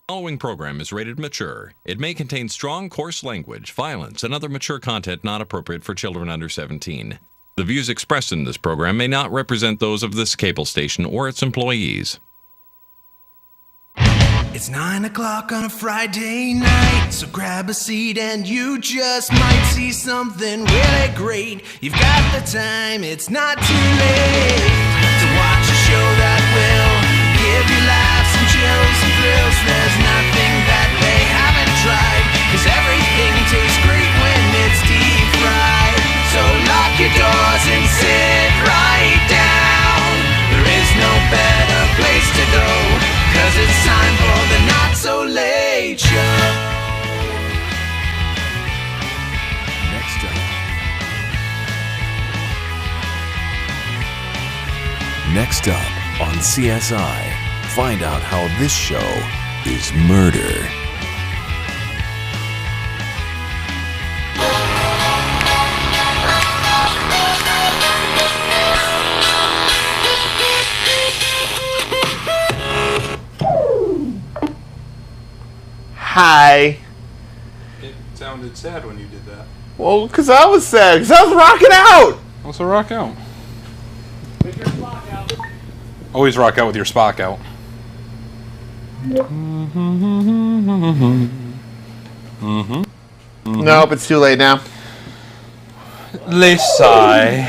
The following program is rated mature. It may contain strong, coarse language, violence, and other mature content not appropriate for children under 17. The views expressed in this program may not represent those of this cable station or its employees. It's 9 o'clock on a Friday night, so grab a seat and you just might see something really great. You've got the time, it's not too late to watch a show that will give you laughs and chills and thrills. There's nothing that they haven't tried, 'cause everything tastes great when it's deep fried. So lock your doors and sit right down. There is no better place to go, 'cause it's time for the Not So Late Show. Next up on CSI, find out how this show is murder. Hi. It sounded sad when you did that. Well, because I was sad, because I was rocking out. Also rock out. With your Spock out. Always rock out with your Spock out. Nope, it's too late now. Lesai.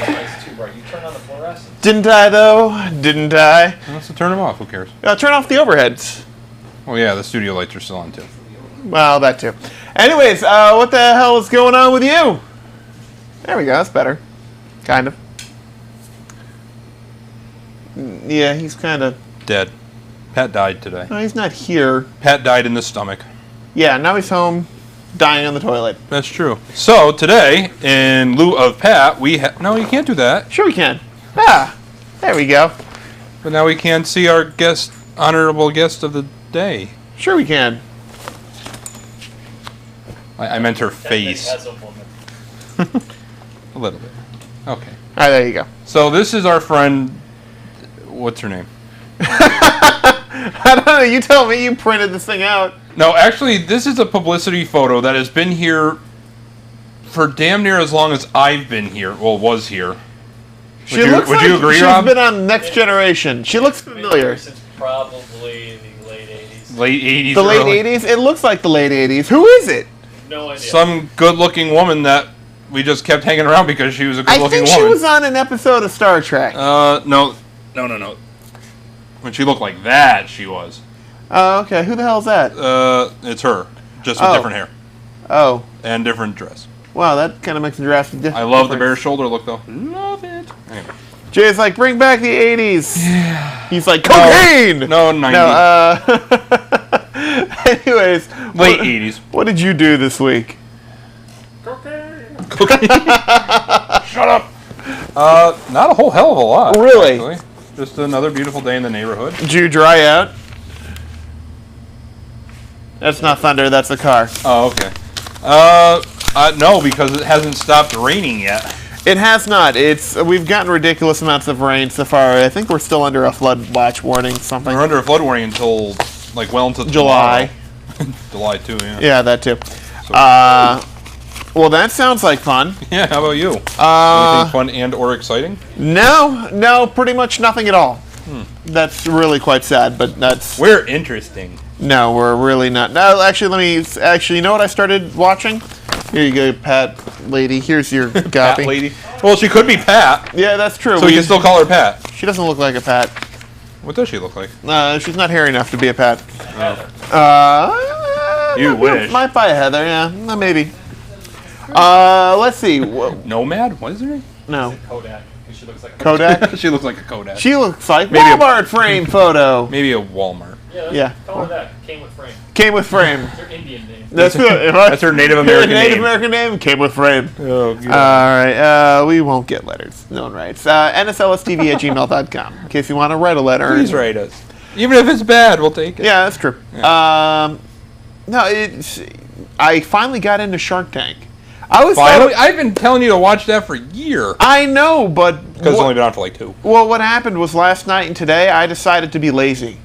Didn't I, though? Didn't I? Let's turn them off. Who cares? Turn off the overheads. Oh yeah, the studio lights are still on too. Well, that too. Anyways, what the hell is going on with you? There we go, that's better. Kind of. Yeah, he's kind of... Dead. Pat died today. No, he's not here. Pat died in the stomach. Yeah, now he's home, dying on the toilet. That's true. So today, in lieu of Pat, we no, you can't do that. Sure we can. Ah, there we go. But now we can't see our guest, honorable guest of the day. Sure we can. I meant her face. A little bit. Okay. All right, there you go. So this is our friend. What's her name? I don't know. You tell me. You printed this thing out. No, actually, this is a publicity photo that has been here for damn near as long as I've been here. Well, was here. Would you agree, Rob? She's been on Next Generation. She looks familiar. Since probably the late 80s. Late 80s. The late 80s? It looks like the late 80s. Who is it? No idea. Some good-looking woman that we just kept hanging around because she was a good-looking woman. I think she was on an episode of Star Trek. No. When she looked like that, she was. Oh, okay. Who the hell is that? It's her. Just with different hair. Oh. And different dress. Wow, that kind of makes a drastic difference. I love the bare shoulder look, though. Love it. Anyway. Jay's like, bring back the 80s. Yeah. He's like, cocaine! No, 90s. No, anyways. Late 80s. What did you do this week? Cocaine. Shut up. Not a whole hell of a lot. Really? Actually. Just another beautiful day in the neighborhood. Did you dry out? That's not thunder, that's a car. Oh, okay. No, because it hasn't stopped raining yet. It has not. We've gotten ridiculous amounts of rain so far. I think we're still under a flood watch warning, something. We're under a flood warning until, well into July. July, too, yeah. Yeah, that too. So, well, that sounds like fun. Yeah, how about you? Anything fun and or exciting? No, pretty much nothing at all. That's really quite sad, but that's... We're interesting. No, we're really not. No, actually, you know what I started watching? Here you go, Pat lady. Here's your copy. Pat lady? Well, she could be Pat. Yeah, that's true. So you can still call her Pat. She doesn't look like a Pat. What does she look like? She's not hairy enough to be a Pat. You wish. Might buy a Heather, yeah. Maybe. Let's see. Nomad? What is her name? No. Kodak. She looks like a Kodak? She looks like a Kodak. She looks like Maybe Walmart frame photo. Maybe a Walmart. Yeah. Call her that. Came with frame. Came with frame. It's her Indian name. That's her Native American name. Native American name came with frame. Oh, God. All right. We won't get letters. No one writes. NSLSTV@gmail.com in case you want to write a letter. Please write us. Even if it's bad, we'll take it. Yeah, that's true. Yeah. I finally got into Shark Tank. Finally? I've been telling you to watch that for a year. I know, but... Because it's only been on for like 2. Well, what happened was last night and today I decided to be lazy.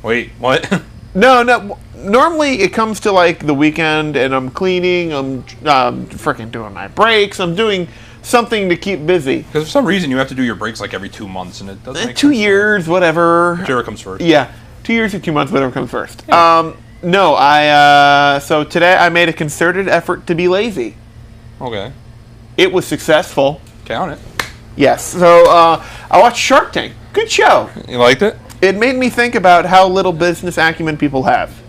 Wait, what? No. Normally, it comes to like the weekend, and I'm cleaning. I'm freaking doing my breaks. I'm doing something to keep busy. Because for some reason, you have to do your breaks like every 2 months, and it doesn't make 2 sense. years, whatever. Whichever comes first. Yeah, 2 years or 2 months, whatever comes first. Yeah. No, so today I made a concerted effort to be lazy. Okay. It was successful. Count it. Yes. So I watched Shark Tank. Good show. You liked it? It made me think about how little business acumen people have.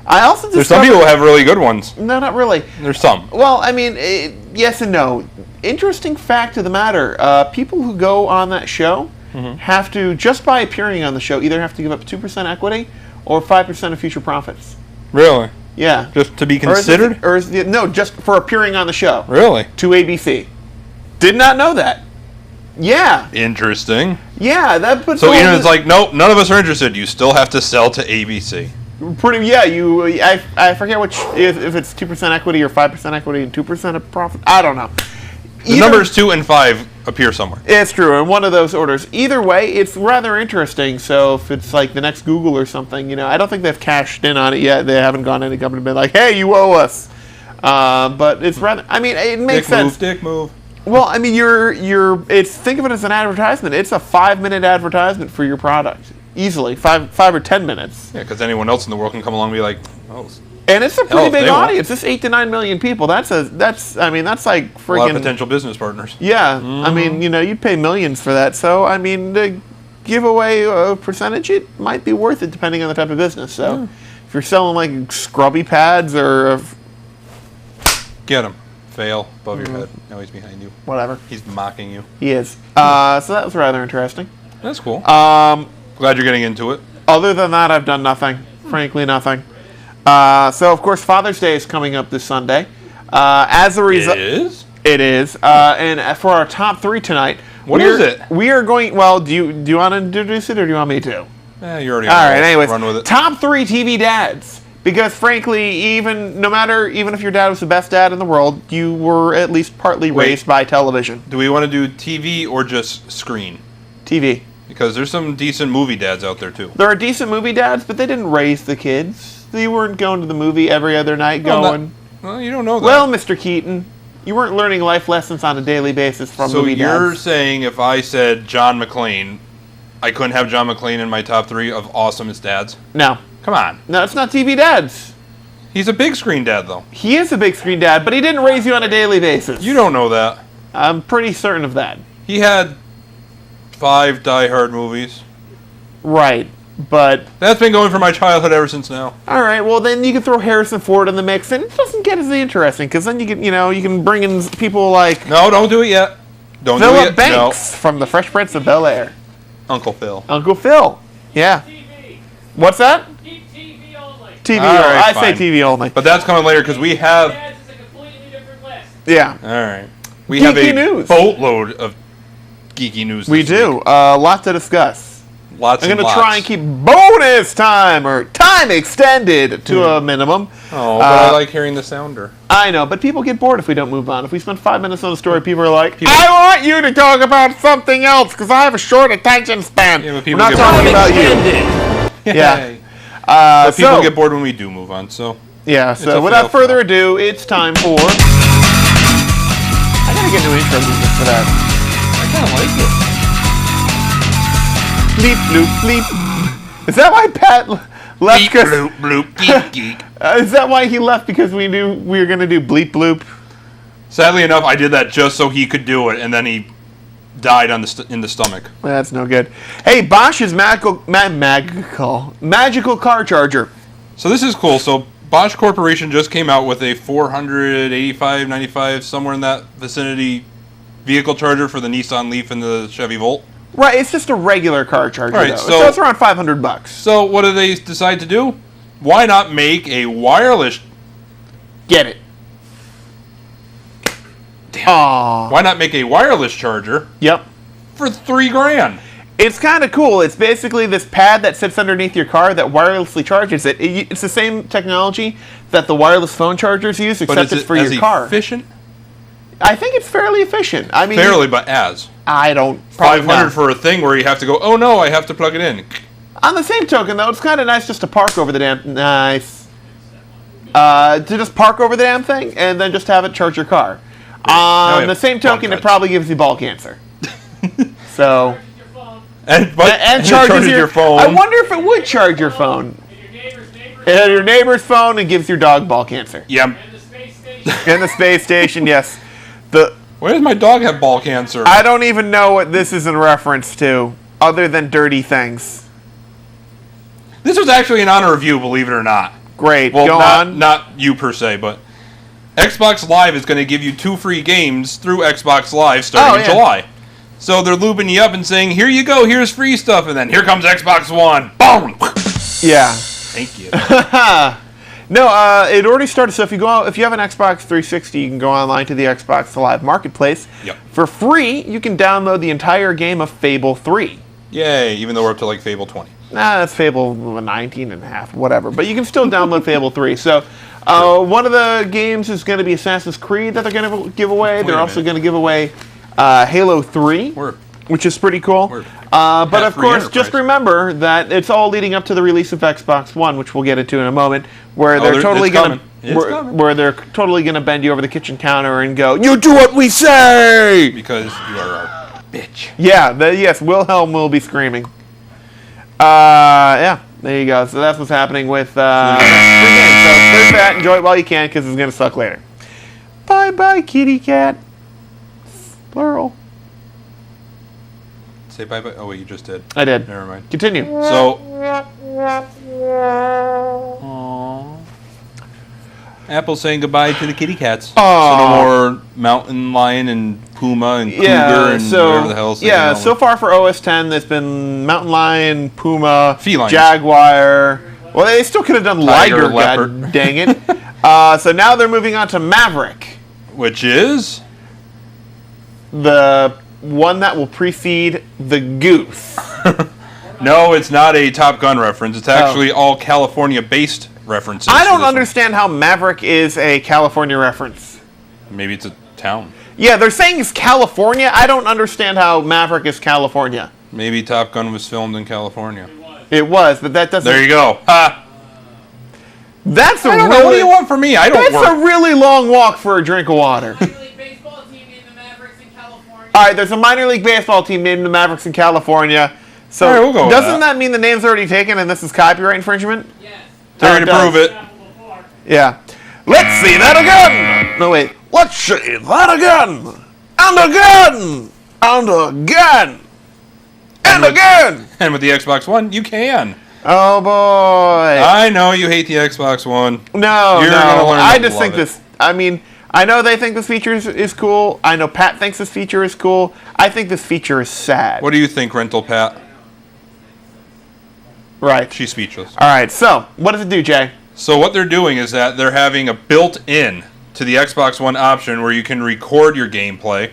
I also There's some people who have really good ones. No, not really. There's some. Well, I mean, yes and no. Interesting fact of the matter: people who go on that show have to, just by appearing on the show, either have to give up 2% equity or 5% of future profits. Really? Yeah. Just to be considered? No, just for appearing on the show. Really? To ABC. Did not know that. Yeah. Interesting. Yeah, that puts. So it's like, nope, none of us are interested. You still have to sell to ABC. Pretty, yeah. I forget which, if it's 2% equity or 5% equity and 2% of profit. I don't know. The numbers 2 and 5 appear somewhere. It's true, in one of those orders. Either way, it's rather interesting. So if it's like the next Google or something, I don't think they've cashed in on it yet. They haven't gone to any company and been like, "Hey, you owe us." But it's rather. I mean, it makes sense. Dick move. Well, I mean, think of it as an advertisement. It's a 5-minute advertisement for your product, easily 5 or 10 minutes. Yeah, because anyone else in the world can come along and be like, "Oh." And it's a pretty if big they want. audience. It's 8 to 9 million people. That's like freaking. A lot of potential business partners. Yeah, I mean, you'd pay millions for that. So, I mean, to give away a percentage, it might be worth it depending on the type of business. So, if you're selling like scrubby pads or Get him. Fail above your head. Now he's behind you. whatever, He's mocking you. he is. So that was rather interesting. That's cool. Um, Glad you're getting into it. Other than that, I've done nothing. Frankly, nothing. So, of course, Father's Day is coming up this Sunday. As a result, It is? it is. And for our top 3 tonight, What is it? We are going. Well, do you want to introduce it or do you want me to? You already All right. know. Anyways, Run with it. top 3 TV dads. Because frankly, even if your dad was the best dad in the world, you were at least partly raised by television. Do we want to do TV or just screen? TV. Because there's some decent movie dads out there, too. There are decent movie dads, but they didn't raise the kids. They weren't going to the movie every other night going. Well, you don't know that. Well, Mr. Keaton, you weren't learning life lessons on a daily basis from so movie dads. you're saying if I said John McClane, I couldn't have John McClane in my top 3 of awesomest dads? No. Come on. No, it's not TV dads. He's a big screen dad, though. He is a big screen dad, but he didn't raise you on a daily basis. You don't know that. I'm pretty certain of that. He had 5 Die Hard movies. Right, but... That's been going for my childhood ever since now. All right, well, then you can throw Harrison Ford in the mix, and it doesn't get as interesting, because then you can bring in people like... No, don't do it yet. Don't do it Philip yet. Banks from The Fresh Prince of Bel-Air. No. Uncle Phil. Uncle Phil. Yeah. TV. What's that? Keep TV only. TV All only. right, I say fine. TV only. But that's coming later because we have... Dads is a completely different list. Yeah. All right. We have Geeky a news. boatload of geeky news We this do. week. Lot to discuss. Lots I'm and going to lots. try and keep bonus time or time extended to a minimum. Oh, but I like hearing the sounder. I know, but people get bored if we don't move on. If we spend 5 minutes on a story, people are like, I want you to talk about something else because I have a short attention span. Yeah, but We're people not get talking bored. about you. Yeah. Yay. But people so, get bored when we do move on, so... Yeah, a so without fail further ado, it's time for... I gotta get new intro music for that. I kind of like it. Bleep, bloop, bleep. Is that why Pat left? Beep, bloop, bloop, geek, geek. Is that why he left? Because we knew we were gonna do bleep, bloop? Sadly enough, I did that just so he could do it, and then he died on in the stomach. That's no good. Hey, Bosch's magical car charger. So this is cool. So Bosch Corporation just came out with a 485, 95, somewhere in that vicinity, vehicle charger for the Nissan Leaf and the Chevy Volt. Right, it's just a regular car charger, Right, though. so it's around $500. So what do they decide to do? Why not make a wireless? Get it. Aww. Why not make a wireless charger Yep. for $3,000? It's kind of cool. It's basically this pad that sits underneath your car that wirelessly charges it. It's the same technology that the wireless phone chargers use, But except is it's it for as your car. efficient? I think it's fairly efficient. I mean, Fairly, but as I don't. Probably 500 not. for a thing where you have to go. Oh no, I have to plug it in. On the same token, though, it's kind of nice just to park over the damn to just park over the damn thing and then just have it charge your car. On the same token, it probably gives you ball cancer. So Your phone. and charges your phone. I wonder if it would charge your phone. And your neighbor's phone and gives your dog ball cancer. Yep. And the space station. And the space station, yes. Why does my dog have ball cancer? I don't even know what this is in reference to, other than dirty things. This was actually in honor of you, believe it or not. Great. Well, Go on. not you per se, but Xbox Live is going to give you 2 free games through Xbox Live starting in July. So they're looping you up and saying, here you go, here's free stuff, and then here comes Xbox One. Boom! Yeah. Thank you. No, it already started. So if you have an Xbox 360, you can go online to the Xbox Live Marketplace. Yep. For free, you can download the entire game of Fable 3. Yay, even though we're up to like Fable 20. Nah, that's Fable 19 and a half, whatever. But you can still download Fable 3. So one of the games is going to be Assassin's Creed that they're going to give away. They're also going to give away Halo 3, which is pretty cool. But of course, just remember that it's all leading up to the release of Xbox One, which we'll get into in a moment, where they're totally going to bend you over the kitchen counter and go, "You do what we say!" Because you are a bitch. Yeah, yes, Wilhelm will be screaming. Yeah, there you go. So that's what's happening with free games. So there's that. Enjoy it while you can, because it's going to suck later. Bye-bye, kitty cat. Plural. Say bye-bye. Oh, wait, you just did. I did. Never mind. Continue. So... Aww. Apple's saying goodbye to the kitty cats. So no more mountain lion and puma and cougar and whatever the hell. Yeah, so far for OS 10, there's been mountain lion, puma, felines, jaguar. Well, they still could have done tiger, liger, leopard. god dang it. So now they're moving on to Maverick. Which is? The one that will precede the goose. No, it's not a Top Gun reference. It's actually all California-based references. I don't understand how Maverick is a California reference. Maybe it's a town. Yeah, they're saying it's California. I don't understand how Maverick is California. Maybe Top Gun was filmed in California. It was, but that doesn't... There you go. Ha! That's I don't know. What do you want from me? I don't work. That's a really long walk for a drink of water. Minor League Baseball team named the Mavericks in California. All right, there's a minor league baseball team named the Mavericks in California. So all right, we'll go with doesn't that mean the name's already taken and this is copyright infringement? Yes. Sorry to prove it. Yeah. Let's see that again. No, wait. Let's see that again. And again. And again. And again. And with the Xbox One, you can. Oh, boy. I know you hate the Xbox One. No, You're gonna learn I to just love think it. this... I mean, I know they think this feature is cool. I know Pat thinks this feature is cool. I think this feature is sad. What do you think, Rental Pat? Right. She's speechless. All right, so what does it do, Jay? So what they're doing is that they're having a built-in to the Xbox One option where you can record your gameplay,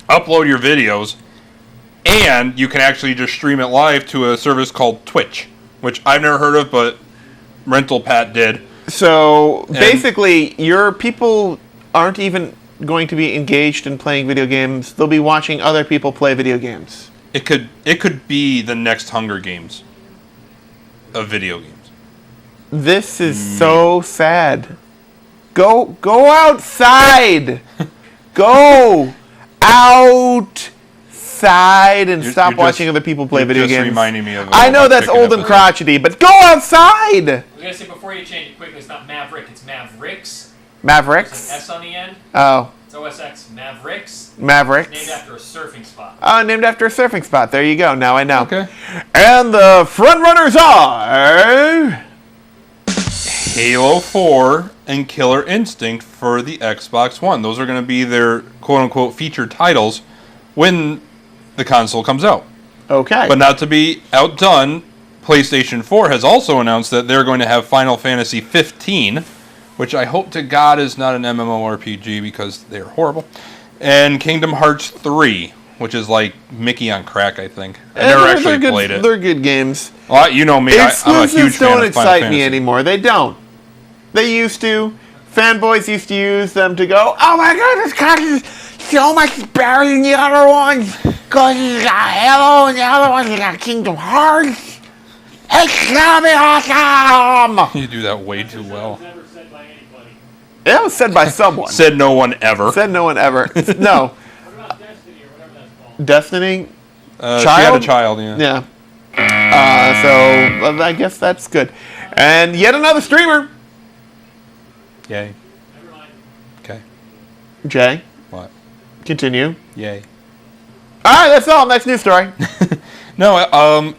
upload your videos, and you can actually just stream it live to a service called Twitch, which I've never heard of, but Rental Pat did. So basically, your people aren't even going to be engaged in playing video games. They'll be watching other people play video games. It could be the next Hunger Games of video games. This is so sad. Go outside. Go outside and stop watching other people play video games. Reminding me of I know that's old and crotchety, but go outside. I was gonna say before you change it quickly, it's not Maverick, it's Mavericks. Mavericks. There's an S on the end. Oh. It's OSX Mavericks. Mavericks. Named after a surfing spot. Named after a surfing spot. There you go. Now I know. Okay. And the front runners are Halo 4 and Killer Instinct for the Xbox One. Those are going to be their quote-unquote featured titles when the console comes out. Okay. But not to be outdone, PlayStation 4 has also announced that they're going to have Final Fantasy 15, which I hope to God is not an MMORPG because they're horrible, and Kingdom Hearts 3, which is like Mickey on crack, I think. I never actually played it. They're good games. Well, you know me, I'm a Exclusives huge fan don't of Final excite Fantasy. me anymore. They don't. They used to. Fanboys used to use them to go, oh my god, this card is so much better than the other ones. Because it's got Halo and the other ones got Kingdom Hearts. It's gonna be awesome! You do that way too well. Never said by anybody. That was said by someone. Said no one ever. Said no one ever. No. What about Destiny or whatever that's called? Destiny? She had a child, yeah. Yeah. So I guess that's good. And yet another streamer. Yay. Never mind. Okay. Jay, What? continue. Yay. All right, that's all. Next news story. No,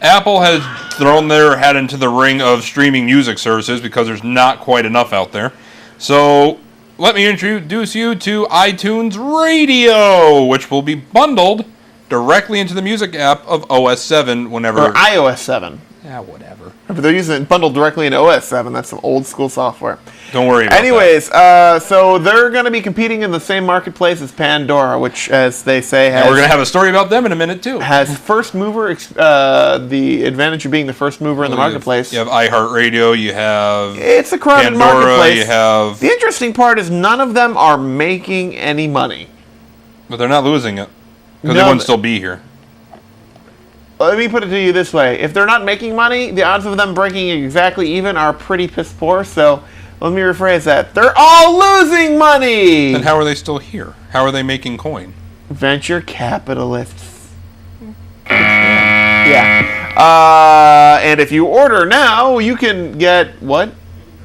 Apple has thrown their hat into the ring of streaming music services because there's not quite enough out there. So let me introduce you to iTunes Radio, which will be bundled directly into the music app of OS 7 whenever... Or iOS 7. Yeah, whatever. If they're using it bundled directly into OS 7, that's some old school software. Don't worry about Anyways, so they're going to be competing in the same marketplace as Pandora, which, as they say, that. And we're going to have a story about them in a minute, too. has first mover, the advantage of being the first mover in the marketplace. You have iHeartRadio, you have It's a crowded Pandora, marketplace. you have... The interesting part is none of them are making any money. But they're not losing it. Because No, they wouldn't still be here. Let me put it to you this way. If they're not making money, the odds of them breaking exactly even are pretty piss poor. So let me rephrase that. They're all losing money! Then how are they still here? How are they making coin? Venture capitalists. Yeah. And if you order now, you can get what?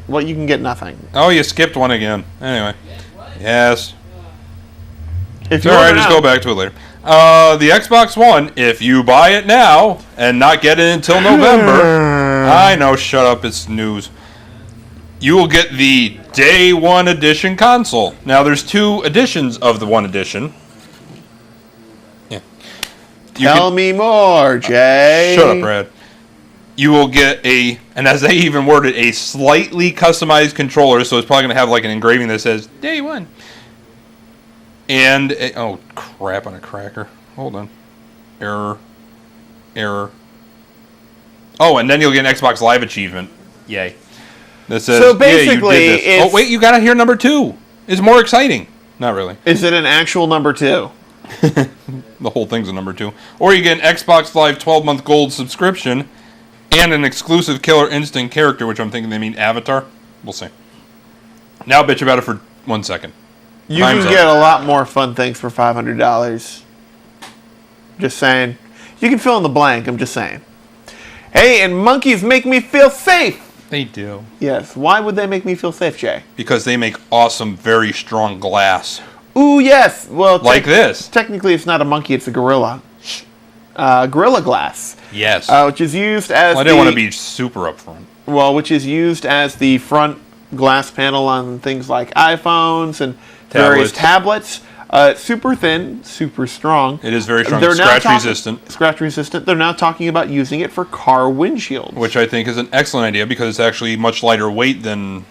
What, you can get nothing. Oh, you skipped one again. Anyway. Yes. If It's you alright, order just now, go back to it later. The Xbox One, if you buy it now and not get it until November, I know, shut up, it's news. You will get the Day 1 Edition console. Now, there's 2 editions of the 1 edition. Yeah. Tell me more, Jay. Shut up, Brad. You will get a, and as they even worded, a slightly customized controller, so it's probably going to have like an engraving that says Day 1. And, oh crap on a cracker. Hold on. Error. Oh, and then you'll get an Xbox Live achievement. Yay. That says, So yeah, basically, you did this. it's- Oh, wait, you gotta hear number 2. It's more exciting. Not really. Is it an actual number 2? The whole thing's a number 2. Or you get an Xbox Live 12-month gold subscription and an exclusive Killer Instinct character, which I'm thinking they mean Avatar. We'll see. Now bitch about it for 1 second. You Time's can up. get a lot more fun things for $500. Just saying. You can fill in the blank, I'm just saying. Hey, and monkeys make me feel safe! They do. Yes, why would they make me feel safe, Jay? Because they make awesome, very strong glass. Ooh, yes! Well, Like this. Technically, it's not a monkey, it's a gorilla. Gorilla Glass. Yes. Which is used as Well, I didn't want to be super upfront. Well, which is used as the front glass panel on things like iPhones and various tablets. Super thin, super strong. It is very strong. They're now Scratch talking- resistant. Scratch resistant. They're now talking about using it for car windshields. Which I think is an excellent idea because it's actually much lighter weight than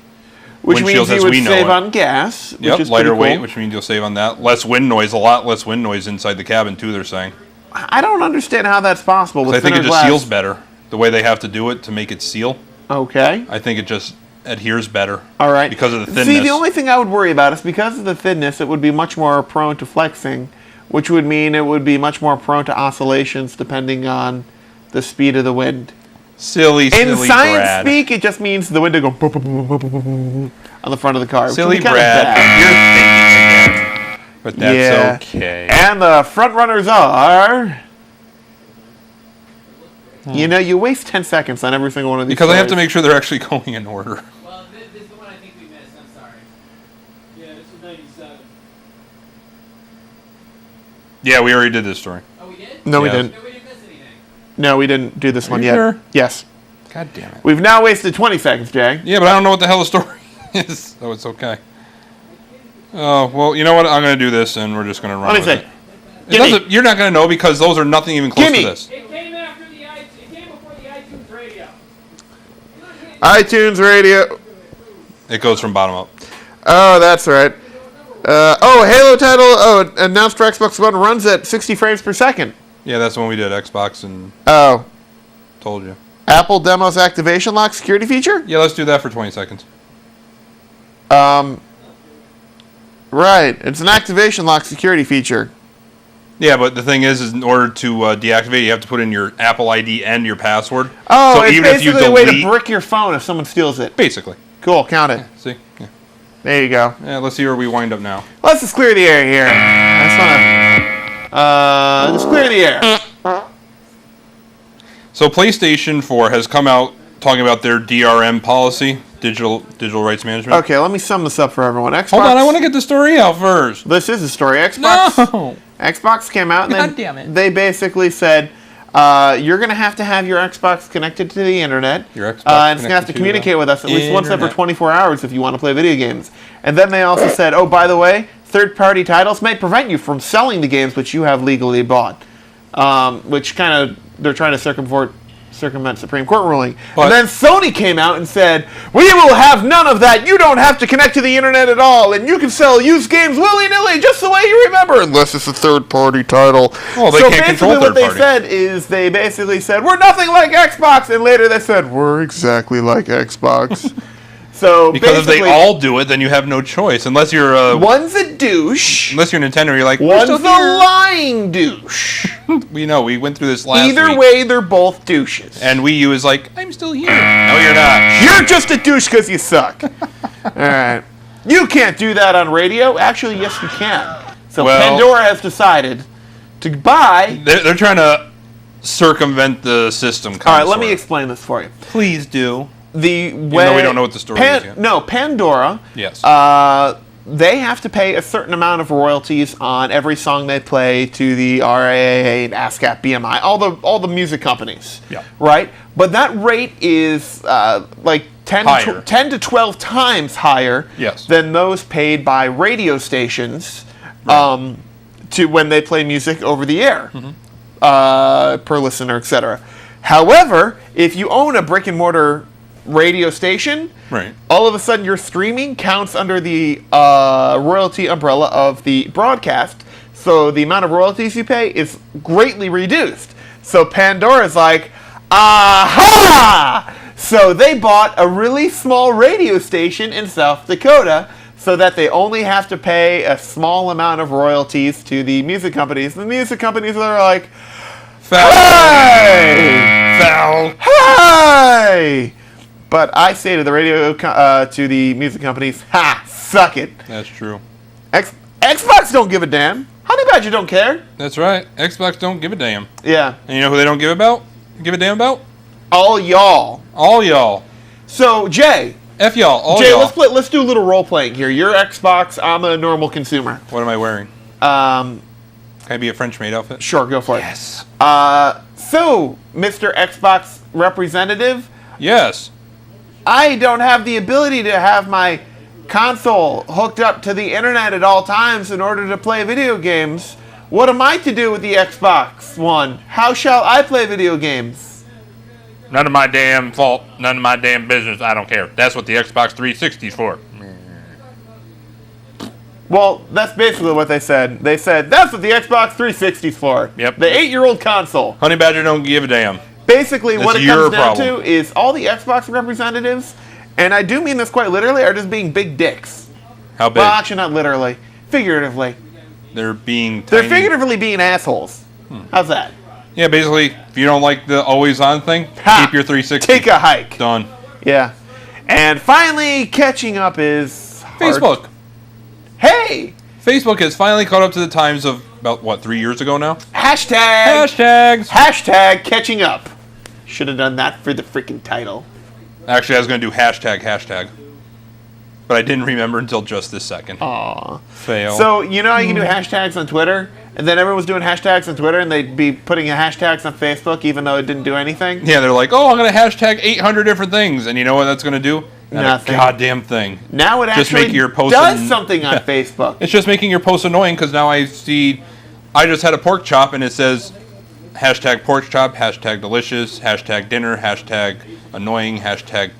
Which means windshields you as would we know save it. on gas. Which Yep, is lighter pretty weight, cool. which means you'll save on that. Less wind noise, a lot less wind noise inside the cabin too, they're saying. I don't understand how that's possible with I think it thinner just glass. seals better. The way they have to do it to make it seal. Okay. I think it just adheres better. All right. Because of the thinness. See, the only thing I would worry about is because of the thinness, it would be much more prone to flexing, which would mean it would be much more prone to oscillations depending on the speed of the wind. Silly In science Brad. speak, it just means the wind will go boom, boom, boom, boom, boom, boom, boom, on the front of the car. which would Silly be kinda Brad. bad. You're thinking again. But that's Yeah. okay. And the front runners are. You know, you waste 10 seconds on every single one of these. Because I have to stories. make sure they're actually going in order. Well, this is the one I think we missed. I'm sorry. Yeah, this was 97. Yeah, we already did this story. Oh, we did? No, we Yeah. didn't. No, we didn't miss anything. No, we didn't do this one you yet. sure? Yes. God damn it. We've now wasted 20 seconds, Jay. Yeah, but I don't know what the hell the story is, so it's okay. Oh, well, you know what? I'm going to do this, and we're just going to run Let me with see. it. Gimme. You're not going to know because those are nothing even close Gimme. to this. It came after the it came before the iTunes radio. iTunes Radio. It goes from bottom up. Oh, that's right. Halo title. Oh, announced for Xbox One runs at 60 frames per second. Yeah, that's when we did Xbox and Oh, told you. Apple demos activation lock security feature. Yeah, let's do that for 20 seconds. Right. It's an activation lock security feature. Yeah, but the thing is in order to deactivate, you have to put in your Apple ID and your password. Oh, so it's even if you basically a way delete, to brick your phone if someone steals it. basically. Cool, count it. See? Yeah. There you go. Yeah, let's see where we wind up now. Let's just clear the air here. I just want to just clear the air. So PlayStation 4 has come out talking about their DRM policy, digital rights management. Okay, let me sum this up for everyone. Xbox. Hold on, I want to get the story out first. This is the story. Xbox came out and God damn it. they basically said you're going to have your Xbox connected to the internet. Your Xbox and it's going to have to connected to communicate the with us at least once every internet. 24 hours if you want to play video games. And then they also said, oh, by the way, third-party titles may prevent you from selling the games which you have legally bought. Which kind of, they're trying to circumvent Supreme Court ruling. But- and then Sony came out and said, we will have none of that. You don't have to connect to the internet at all, and you can sell used games willy-nilly just the way you remember, unless it's a third-party title. Well, they so can't basically control what they third-party. said is they basically said, we're nothing like Xbox, and later they said, we're exactly like Xbox. So Because if basically, they all do it, then you have no choice. Unless you're one's a douche, unless you're Nintendo, you're like, one's we're a still here. lying douche. We know, we went through this last Either week. way, they're both douches. And Wii U is like, I'm still here. No, you're not. You're just a douche because you suck. Alright. You can't do that on radio. Actually, yes, you can. So Well- Pandora has decided to buy... They're trying to circumvent the system. Alright, let me explain this for you. Please do. The though way... we don't know what the story is yet. No, Pandora... Yes. They have to pay a certain amount of royalties on every song they play to the RIAA and ASCAP, BMI, all the music companies. Yeah. Right? But that rate is like 10 Higher. 10 to 12 times higher Yes. than those paid by radio stations to when they play music over the air per listener, etc. However, if you own a brick and mortar radio station, Right. all of a sudden your streaming counts under the royalty umbrella of the broadcast, so the amount of royalties you pay is greatly reduced. So Pandora's like, aha! So they bought a really small radio station in South Dakota so that they only have to pay a small amount of royalties to the music companies. The music companies are like, Foul. hey! Foul. Hey! But I say to the to the music companies, ha, suck it. That's true. Xbox don't give a damn. Honey Badger don't care. That's right. Xbox don't give a damn. Yeah. And you know who they don't give a damn about? All y'all. All y'all. So, Jay. F y'all. All Jay, y'all. let's do a little role playing here. You're Xbox, I'm a normal consumer. What am I wearing? Um, Can I be a French maid outfit? sure, go for Yes. it. So, Mr. Xbox representative, Yes. I don't have the ability to have my console hooked up to the internet at all times in order to play video games. What am I to do with the Xbox One? How shall I play video games? None of my damn fault. None of my damn business. I don't care. That's what the Xbox 360 is for. Well, that's basically what they said. They said, that's what the Xbox 360 is for. Yep. The 8-year-old console. Honey Badger don't give a damn. Basically, what That's it your comes down problem. to is all the Xbox representatives, and I do mean this quite literally, are just being big dicks. How big? Well, actually, not literally. Figuratively. They're being They're tiny. figuratively being assholes. How's that? Yeah, basically, if you don't like the always-on thing, Ha! keep your 360. Take a hike. Done. Yeah. And finally, catching up is hard. Facebook. Hey! Facebook has finally caught up to the times of about, 3 years ago now? Hashtag. Hashtags. Hashtag catching up. Should have done that for the freaking title. Actually, I was going to do hashtag. But I didn't remember until just this second. Aw. Fail. So, you know how you can do hashtags on Twitter? And then everyone was doing hashtags on Twitter, and they'd be putting hashtags on Facebook, even though it didn't do anything? yeah, they're like, oh, I'm going to hashtag 800 different things. And you know what that's going to do? Not Nothing. a goddamn thing. Now it Just actually make your post does an- something on Facebook. It's just making your post annoying because now I see, I just had a pork chop and it says hashtag pork chop, hashtag delicious, hashtag dinner, hashtag annoying, hashtag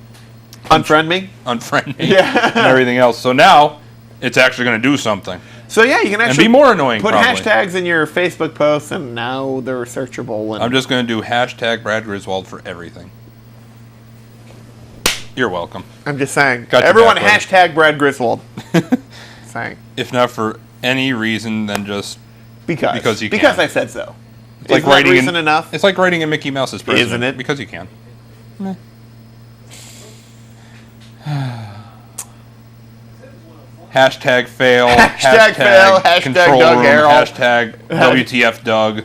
Unfriend me? unfriend me, Yeah. and everything else. So now it's actually going to do something. So yeah, you can And actually be more annoying, put probably. hashtags in your Facebook posts, and now they're searchable. And I'm just going to do hashtag Brad Griswold for everything. You're welcome. I'm just saying. Got your Everyone back, buddy. hashtag Brad Griswold. saying. If not for any reason, then just Because. Because you can. Because I said so. It's like Isn't that writing reason enough? It's like writing in Mickey Mouse's president. Isn't it? Because you can. Hashtag fail. Hashtag fail, hashtag control Doug room, Harrell. Hashtag WTF Doug.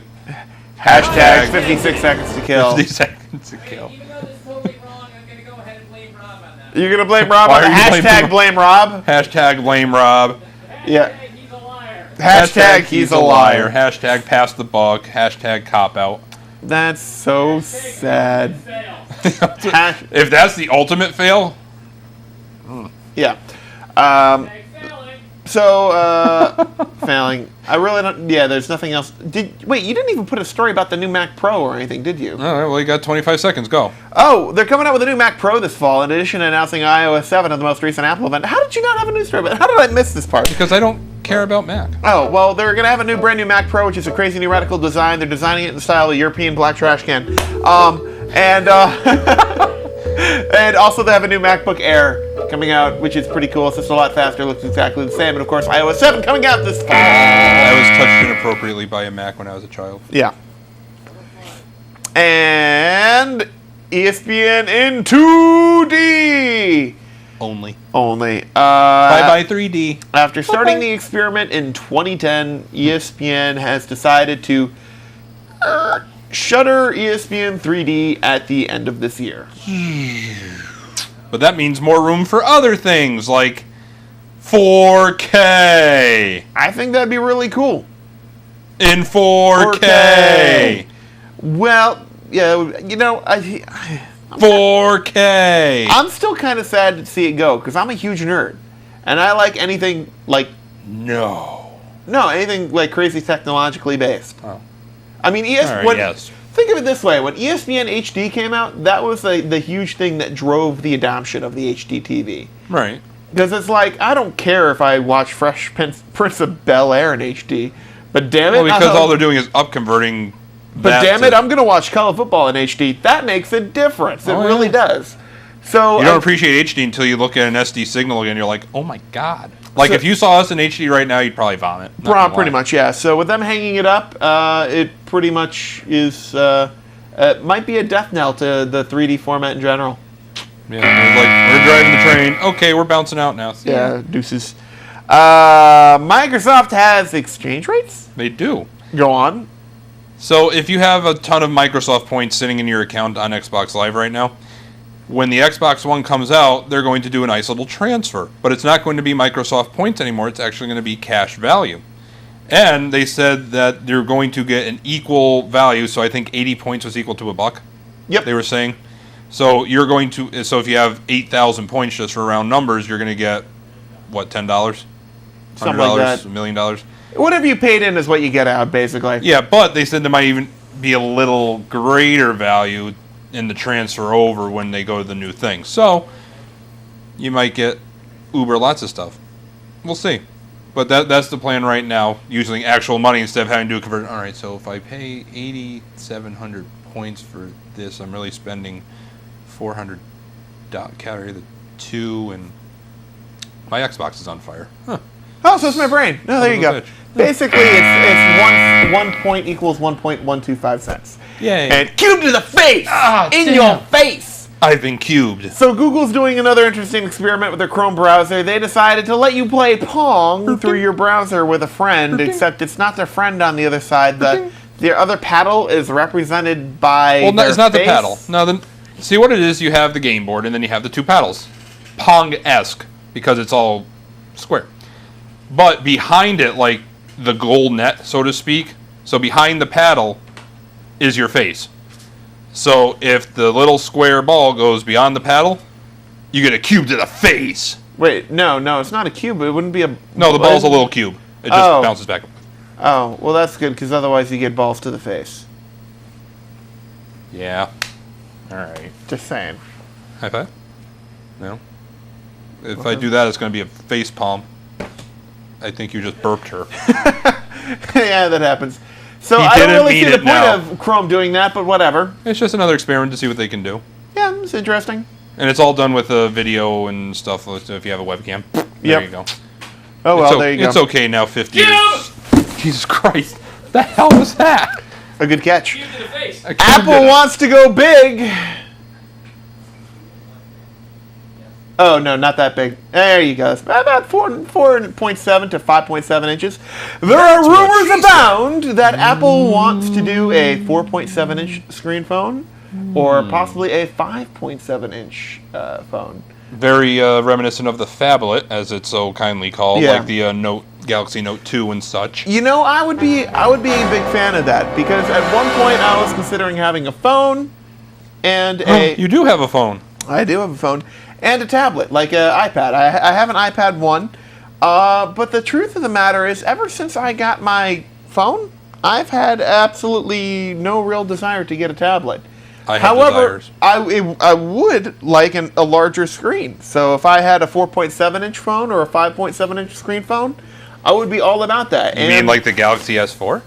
Hashtag 56 seconds to kill. 50 seconds to kill. Even though this is totally wrong, I'm going to go ahead and blame Rob on that. You're going to blame Rob Why on are you blaming hashtag Rob? blame Rob? Hashtag blame Rob. Yeah. Hey, he's a liar. Hashtag he's a liar. Hashtag pass the buck. Hashtag cop out. That's so sad. Fail. Hash- If that's the ultimate fail, yeah. Hey, failing. So, failing. I really don't. Yeah, there's nothing else. Wait, you didn't even put a story about the new Mac Pro or anything, did you? all right, well, you got 25 seconds. Go. Oh, they're coming out with a new Mac Pro this fall. In addition to announcing iOS 7 at the most recent Apple event. How did you not have a news story? How did I miss this part? Because I don't care about Mac. Oh, well, they're going to have a brand new Mac Pro, which is a crazy new radical design. They're designing it in the style of a European black trash can. And also they have a new MacBook Air coming out, which is pretty cool. It's just a lot faster, looks exactly the same. And, of course, iOS 7 coming out this fall. I was touched inappropriately by a Mac when I was a child. Yeah. And ESPN in 2D. Only. Only. Bye-bye 3D. After starting the experiment in 2010, ESPN has decided to shutter ESPN 3D at the end of this year. But that means more room for other things, like 4K. I think that'd be really cool. In 4K. Well, yeah, you know, 4K. I'm still kind of sad to see it go because I'm a huge nerd, and I like anything like anything like crazy technologically based. Oh. I mean, All right, yes. Think of it this way: when ESPN HD came out, that was the huge thing that drove the adoption of the HD TV. Right. Because it's like I don't care if I watch Fresh Prince of Bel-Air in HD, but damn it, Well, because all they're doing is upconverting. But damn it, I'm going to watch color football in HD. That makes a difference. It really does. So You don't appreciate HD until you look at an SD signal again. You're like, oh my god. Like if you saw us in HD right now, you'd probably vomit. Not gonna pretty lie. much, yeah. So with them hanging it up, it pretty much is might be a death knell to the 3D format in general. Yeah, it was like we're driving the train. Okay, we're bouncing out now. See ya. Yeah, deuces. Microsoft has exchange rates. They do. Go on. So if you have a ton of Microsoft points sitting in your account on Xbox Live right now, when the Xbox One comes out, they're going to do a nice little transfer. But it's not going to be Microsoft points anymore. It's actually going to be cash value. And they said that they're going to get an equal value. So I think 80 points was equal to $1. Yep. They were saying. So you're going to. So if you have 8,000 points just for round numbers, you're going to get what, $10? Something like that. $1 million. Whatever you paid in is what you get out, basically. Yeah, but they said there might even be a little greater value in the transfer over when they go to the new thing. So you might get uber lots of stuff. We'll see. But that's the plan right now, using actual money instead of having to do a conversion. All right, so if I pay 8,700 points for this, I'm really spending 400 carry the 2, and my Xbox is on fire. Huh. Oh, so it's my brain. No, there you go. Bitch. Basically, it's one point equals 1.125 cents. Yay. And cube to the face! In your face! I've been cubed. So Google's doing another interesting experiment with their Chrome browser. They decided to let you play Pong through your browser with a friend, except it's not their friend on the other side. The other paddle is represented by Well, no, their it's not face. the paddle. No, see what it is, you have the game board, and then you have the two paddles. Pong-esque, because it's all square. But behind it, like the goal net, so to speak, so behind the paddle is your face. So if the little square ball goes beyond the paddle, you get a cube to the face. Wait, no, it's not a cube. It wouldn't be a... No, the ball's a little cube. It just bounces back. Oh, well, that's good, because otherwise you get balls to the face. Yeah. All right. Just saying. High five? No? If I do that, it's going to be a face palm. I think you just burped her. Yeah, that happens. So He I don't didn't really see mean the it point now. of Chrome doing that, but whatever. It's just another experiment to see what they can do. Yeah, it's interesting. And it's all done with a video and stuff. So if you have a webcam, there Yep. you go. Oh, well, there you go. It's okay now, 50 years. Jesus Christ. The hell was that? A good catch. Shoot in the face. Apple wants to go big. Oh, no, not that big. There you go. It's about 4.7 to 5.7 inches. There are rumors abound that Apple wants to do a 4.7-inch screen phone or possibly a 5.7-inch phone. Very reminiscent of the phablet, as it's so kindly called, Yeah. like the Galaxy Note 2 and such. You know, I would be a big fan of that because at one point I was considering having a phone and You do have a phone. I do have a phone and a tablet, like an iPad. I have an iPad 1, but the truth of the matter is, ever since I got my phone, I've had absolutely no real desire to get a tablet. I have However, desires. I would like a larger screen. So if I had a 4.7-inch phone or a 5.7-inch screen phone, I would be all about that. You mean like the Galaxy S4?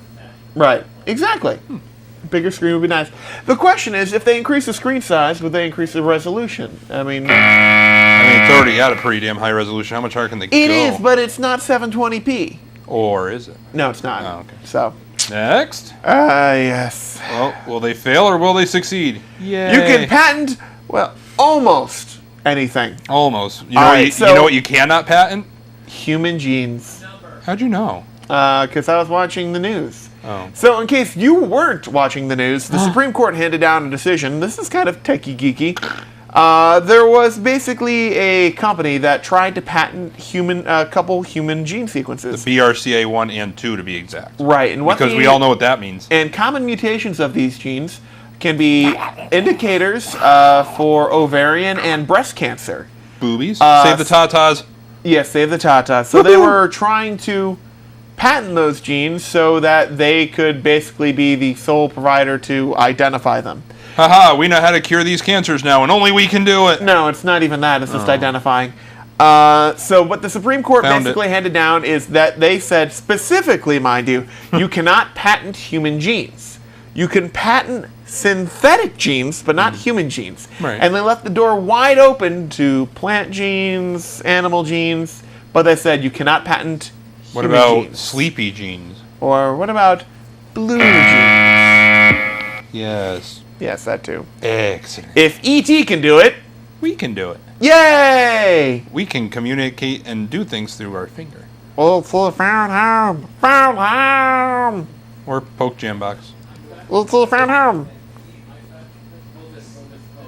Right, exactly. Bigger screen would be nice. The question is, if they increase the screen size, would they increase the resolution? I mean, It's already at a pretty damn high resolution. How much higher can they go? it is, but it's not 720p. Or is it? No, it's not. Oh, okay. So, Next. yes. Well, will they fail or will they succeed? Yay. You can patent, well, almost anything. Almost. You All know, right, you so- know what you cannot patent? Human genes. How'd you know? Because I was watching the news. Oh. So, in case you weren't watching the news, the Supreme Court handed down a decision. This is kind of techie geeky. There was basically a company that tried to patent a couple human gene sequences. BRCA1 and 2 to be exact. Right, and what Because we all know what that means. And common mutations of these genes can be indicators for ovarian and breast cancer. Boobies. Save the tatas. Yes, save the tata. So they were trying to patent those genes so that they could basically be the sole provider to identify them. Haha, we know how to cure these cancers now, and only we can do it. No, it's not even that. It's just identifying. So what the Supreme Court Found basically it. handed down is that they said, specifically, mind you, you cannot patent human genes. You can patent synthetic genes, but not human genes. Right. And they left the door wide open to plant genes, animal genes, but they said you cannot patent What human about genes. sleepy genes? Or what about blue genes? Yes. Yes, that too. Excellent. If E.T. can do it, We can do it. yay! We can communicate and do things through our finger. Oh, found home! Found home! Or poke jam box. Found home!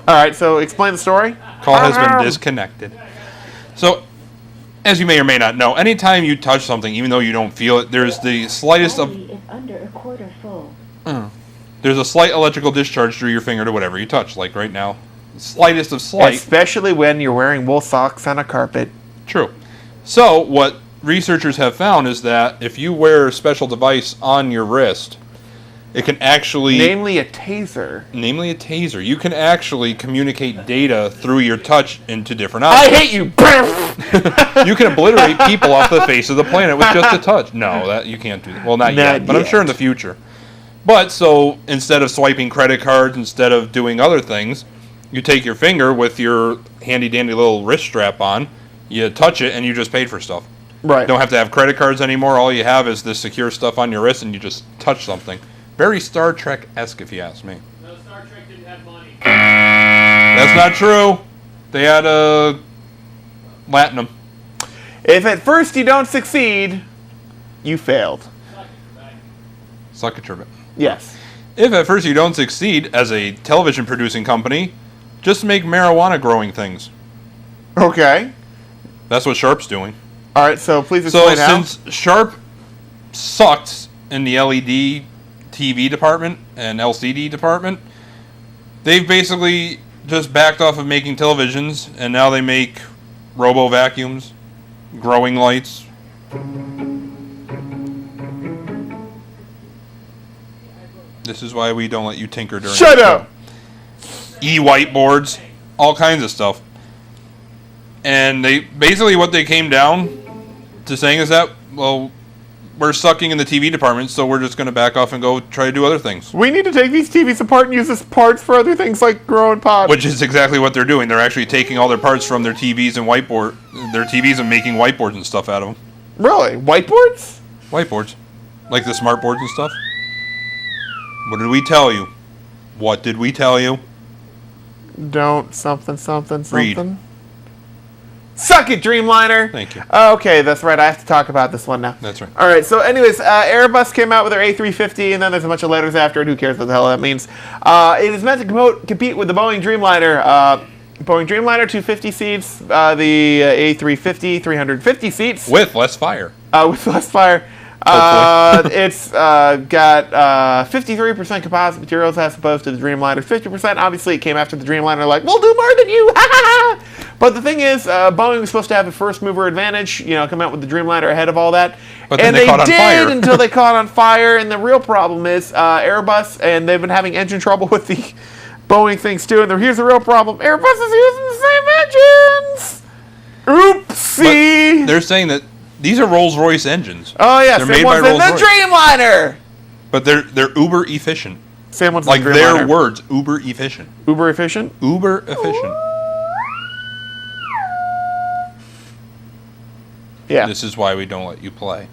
Alright, so explain the story. Call has been disconnected. So, as you may or may not know, anytime you touch something, even though you don't feel it, there's the slightest of... Battery is under a quarter full. There's a slight electrical discharge through your finger to whatever you touch, like right now. Slightest of slight. Especially when you're wearing wool socks on a carpet. True. So, what researchers have found is that if you wear a special device on your wrist, it can actually... Namely a taser. Namely a taser. You can actually communicate data through your touch into different I objects. hate you! You can obliterate people off the face of the planet with just a touch. No, that you can't do that. Well, not yet, but I'm sure in the future. But, so, instead of swiping credit cards, instead of doing other things, you take your finger with your handy-dandy little wrist strap on, you touch it, and you just paid for stuff. Right. You don't have to have credit cards anymore. All you have is this secure stuff on your wrist, and you just touch something. Very Star Trek-esque, if you ask me. No, Star Trek didn't have money. That's not true. They had Latinum. If at first you don't succeed, you failed. Suck a trivet. Yes. If at first you don't succeed as a television producing company, just make marijuana growing things. Okay. That's what Sharp's doing. Alright, so please So explain how. since Sharp sucked in the LED TV department and LCD department, they've basically just backed off of making televisions, and now they make robo vacuums, growing lights. This is why we don't let you tinker during Shut the up! show. E-whiteboards, all kinds of stuff. And they basically what they came down to saying is that, well, we're sucking in the TV department, so we're just going to back off and go try to do other things. We need to take these TVs apart and use as parts for other things like growing pots. Which is exactly what they're doing. They're actually taking all their parts from their TVs and making whiteboards and stuff out of them. Really? Whiteboards? Whiteboards. Like the smart boards and stuff. What did we tell you? What did we tell you? Don't something. Read. Suck it, Dreamliner. Thank you. Okay, that's right. I have to talk about this one now. That's right. All right. So, anyways, Airbus came out with their A350, and then there's a bunch of letters after it. Who cares what the hell that means? It is meant to compete with the Boeing Dreamliner. Boeing Dreamliner, 250 seats. The A350, 350 seats. With less fire. With less fire. It's got 53% composite materials as opposed to the Dreamliner 50%. Obviously, it came after the Dreamliner, like, we'll do more than you. But the thing is, Boeing was supposed to have a first mover advantage, come out with the Dreamliner ahead of all that. But then and they caught on fire. Until they caught on fire. And the real problem is Airbus, and they've been having engine trouble with the Boeing things too. And here's the real problem: Airbus is using the same engines. Oopsie. But they're saying that these are Rolls-Royce engines. Oh yeah, they're same made by ones in the Rolls-Royce. Dreamliner. But they're uber efficient. Same ones Like in the their Dreamliner. words, uber efficient. Uber efficient. Uber efficient. Yeah. This is why we don't let you play.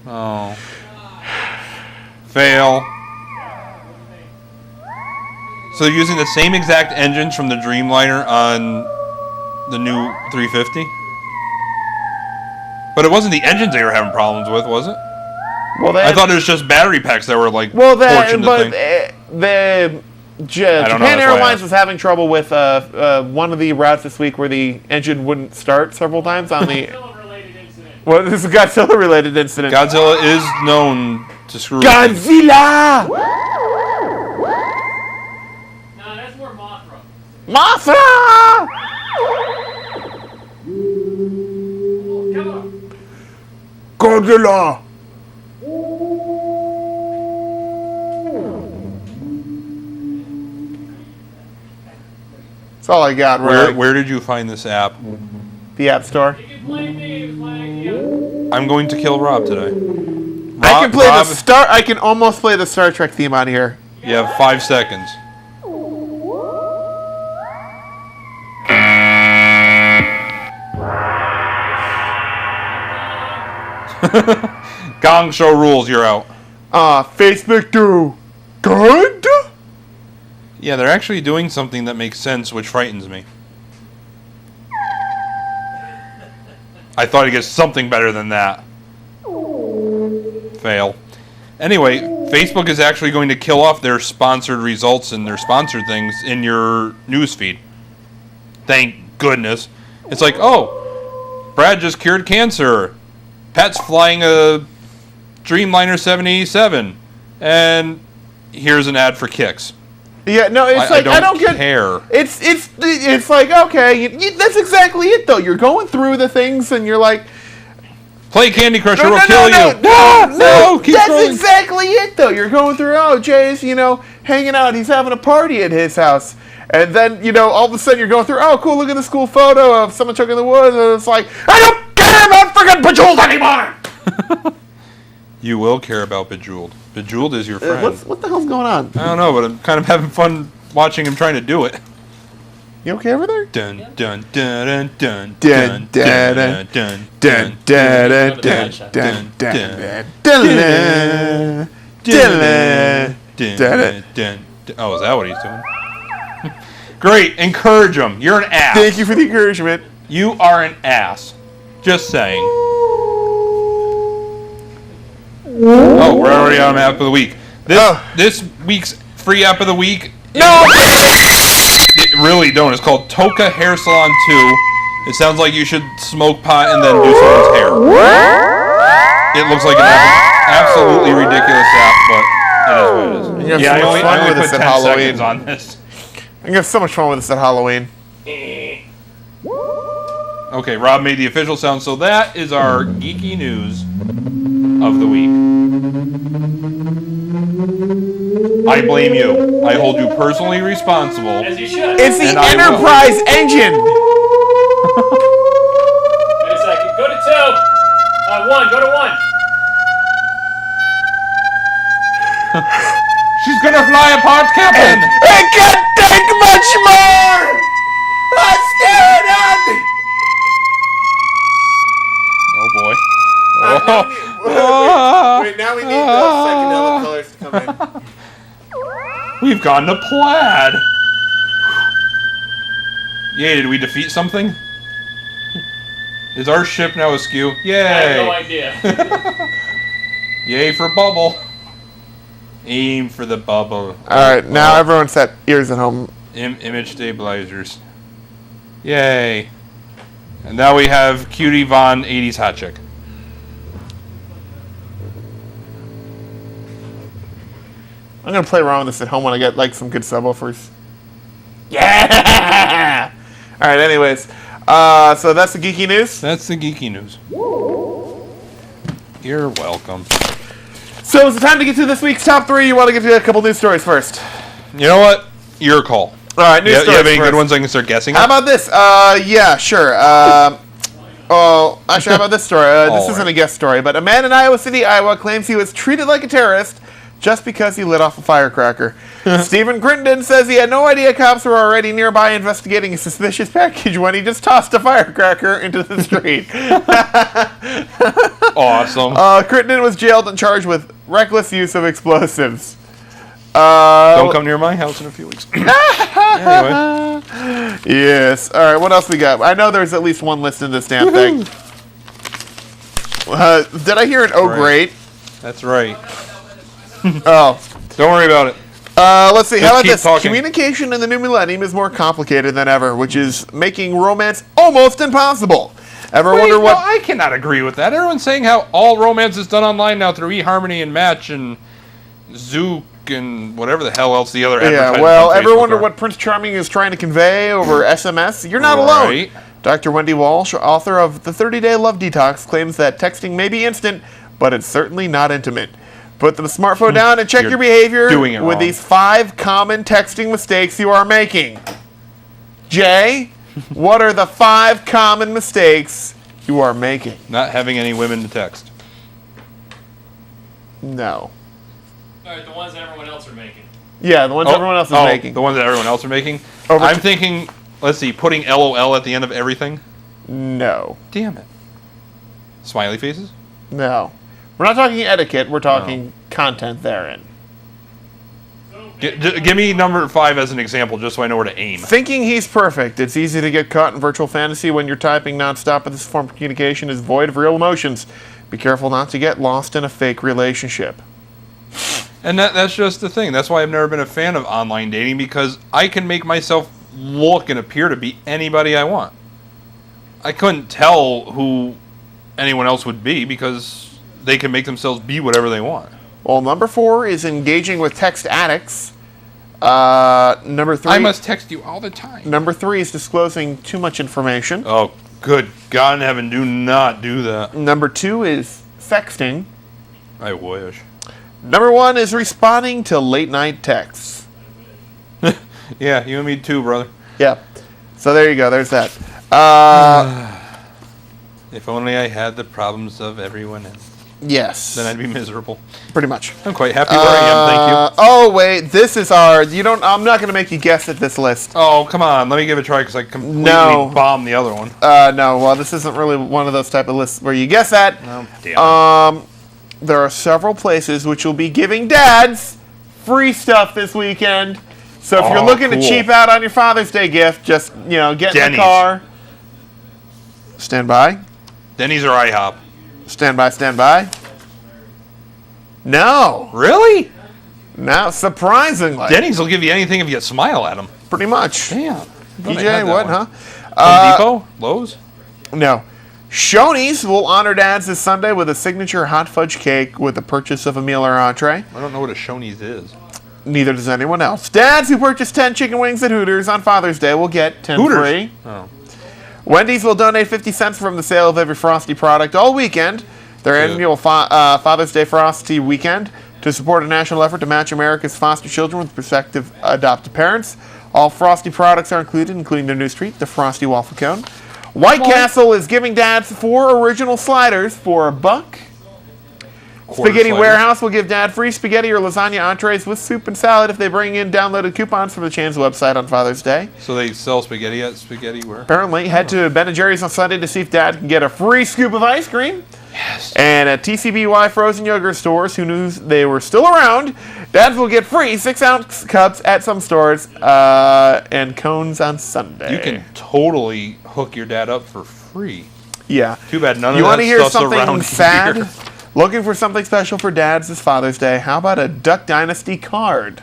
Oh. Fail. So they're using the same exact engines from the Dreamliner on the new 350? But it wasn't the engines they were having problems with, was it? Well, I thought it was just battery packs that were like Japan that's why I Airlines asked. was having trouble with one of the routes this week where the engine wouldn't start several times on the. Related incident. Well, this is a Godzilla-related incident. Godzilla is known to screw with things. Godzilla! No, that's more Mothra. Mothra! Come on. Godzilla! That's all I got, really. Where did you find this app? The App Store. You can play me. It was my idea. I'm going to kill Rob today. I can play I can almost play the Star Trek theme on here. You have 5 seconds. Gong Show rules, you're out. Facebook do good? Yeah, they're actually doing something that makes sense, which frightens me. I thought I'd get something better than that. Fail. Anyway, Facebook is actually going to kill off their sponsored results and their sponsored things in your newsfeed. Thank goodness. It's like, oh, Brad just cured cancer. Pat's flying a Dreamliner 787. And here's an ad for Kicks. Yeah, no, it's I like I don't get. care. It's like okay, that's exactly it though. You're going through the things and you're like, Play Candy Crush or no, we'll no, kill no, you. no, keep that's going. exactly it though. You're going through. Oh, Jay's hanging out. He's having a party at his house, and then all of a sudden you're going through. Oh, cool! Look at this cool photo of someone choking the woods, and it's like I don't care about freaking Bejeweled anymore. You will care about Bejeweled. Bejeweled is your friend. What the hell's going on? I don't know, but I'm kind of having fun watching him trying to do it. You okay over there? Dun dun dun dun dun Dun, dun dun, dun Dun dun dun dun dun dun dun dun. Oh, is that what he's doing? Great, encourage him. You're an ass. Thank you for the encouragement. You are an ass. Just saying. Oh, we're already on app of the week. This week's free app of the week. No. Really don't. It's called Toka Hair Salon 2. It sounds like you should smoke pot and then do someone's hair. It looks like an absolutely ridiculous app, but it is what it is. You have so much fun with put this at 10 Halloween. seconds on this. I'm gonna have so much fun with this at Halloween. Okay, Rob made the official sound, so that is our geeky news of the week. I blame you. I hold you personally responsible. As you should. It's the And I will. Enterprise engine. Wait a second. Go to 2. 1. Go to 1. She's gonna fly apart, Captain! It can't take much more. I'm scared. Oh boy. Wait, now we need the psychedelic gone to plaid. Yay, did we defeat something? Is our ship now askew? Yay! I have no idea. Yay for bubble. Aim for the bubble. Alright, now everyone set ears at home. Image stabilizers. Yay. And now we have Cutie Von 80s Hot Chick. I'm going to play around with this at home when I get, like, some good subwoofers. Yeah! Alright, anyways. So that's the geeky news? That's the geeky news. You're welcome. So is it time to get to this week's top 3? You want to get to a couple news stories first? You know what? Your call. Alright, news stories You have any first. good ones I can start guessing? How about this? Yeah, sure. Actually, how about this story? This isn't a guest story, but a man in Iowa City, Iowa claims he was treated like a terrorist just because he lit off a firecracker. Stephen Crittenden says he had no idea cops were already nearby investigating a suspicious package when he just tossed a firecracker into the street. Awesome. Crittenden was jailed and charged with reckless use of explosives. Don't come near my house in a few weeks. Anyway. Yes. All right, what else we got? I know there's at least one list in this damn thing. Did I hear an oh Right. great? That's right. Oh. Don't worry about it. Let's see. Just How about keep this? talking. Communication in the new millennium is more complicated than ever, which is making romance almost impossible. Ever wonder what? No, I cannot agree with that. Everyone's saying how all romance is done online now through eHarmony and Match and Zook and whatever the hell else the other Yeah, advertisements well, on ever Facebook wonder are. what Prince Charming is trying to convey over SMS? You're not alone. Right. Dr. Wendy Walsh, author of The 30-Day Love Detox, claims that texting may be instant, but it's certainly not intimate. Put the smartphone down and check You're your behavior doing it with wrong. these 5 common texting mistakes you are making. Jay, what are the 5 common mistakes you are making? Not having any women to text. No. Alright, the ones that everyone else are making. Yeah, the ones everyone else is making. The ones that everyone else are making? Over I'm to- thinking, let's see, putting LOL at the end of everything. No. Damn it. Smiley faces? No. We're not talking etiquette, we're talking content therein. Give me number 5 as an example, just so I know where to aim. Thinking he's perfect. It's easy to get caught in virtual fantasy when you're typing nonstop, but this form of communication is void of real emotions. Be careful not to get lost in a fake relationship. And that's just the thing. That's why I've never been a fan of online dating, because I can make myself look and appear to be anybody I want. I couldn't tell who anyone else would be because they can make themselves be whatever they want. Well, number 4 is engaging with text addicts. Number 3. I must text you all the time. Number 3 is disclosing too much information. Oh, good God in heaven, do not do that. Number 2 is sexting. I wish. Number 1 is responding to late night texts. Yeah, you and me too, brother. Yeah. So there you go. There's that. If only I had the problems of everyone else, Yes. then I'd be miserable. Pretty much. I'm quite happy where I am, thank you. Oh wait, this is our. I'm not going to make you guess at this list. Oh, come on, let me give it a try because I completely No. bombed the other one. No. Well, this isn't really one of those type of lists where you guess at. Oh, damn it. There are several places which will be giving dads free stuff this weekend. So if you're Oh, looking to cool. cheap out on your Father's Day gift, just get in the Denny's. car. Stand by. Denny's or IHOP? Stand by. Stand by. No. Really? No. Surprisingly. Denny's will give you anything if you smile at them. Pretty much. Damn. DJ, what, huh? Home Depot? Lowe's? No. Shoney's will honor dads this Sunday with a signature hot fudge cake with the purchase of a meal or entree. I don't know what a Shoney's is. Neither does anyone else. Dads who purchase 10 chicken wings at Hooters on Father's Day will get 10 Hooters? free. Oh. Wendy's will donate 50 cents from the sale of every Frosty product all weekend. Their Good. annual Father's Day Frosty weekend to support a national effort to match America's foster children with prospective adoptive parents. All Frosty products are included, including their new treat, the Frosty Waffle Cone. White Castle is giving dads 4 original sliders for $1. Quarter Spaghetti slider. Warehouse will give dad free spaghetti or lasagna entrees with soup and salad if they bring in downloaded coupons from the chain's website on Father's Day. So they sell spaghetti at Spaghetti Where? Apparently, head to Ben & Jerry's on Sunday to see if dad can get a free scoop of ice cream. Yes. And at TCBY frozen yogurt stores who knew they were still around, dads will get free 6-ounce cups at some stores and cones on Sunday. You can totally hook your dad up for free. Yeah. Too bad none You of want that to hear stuff's something around sad? here. Looking for something special for dads this Father's Day? How about a Duck Dynasty card?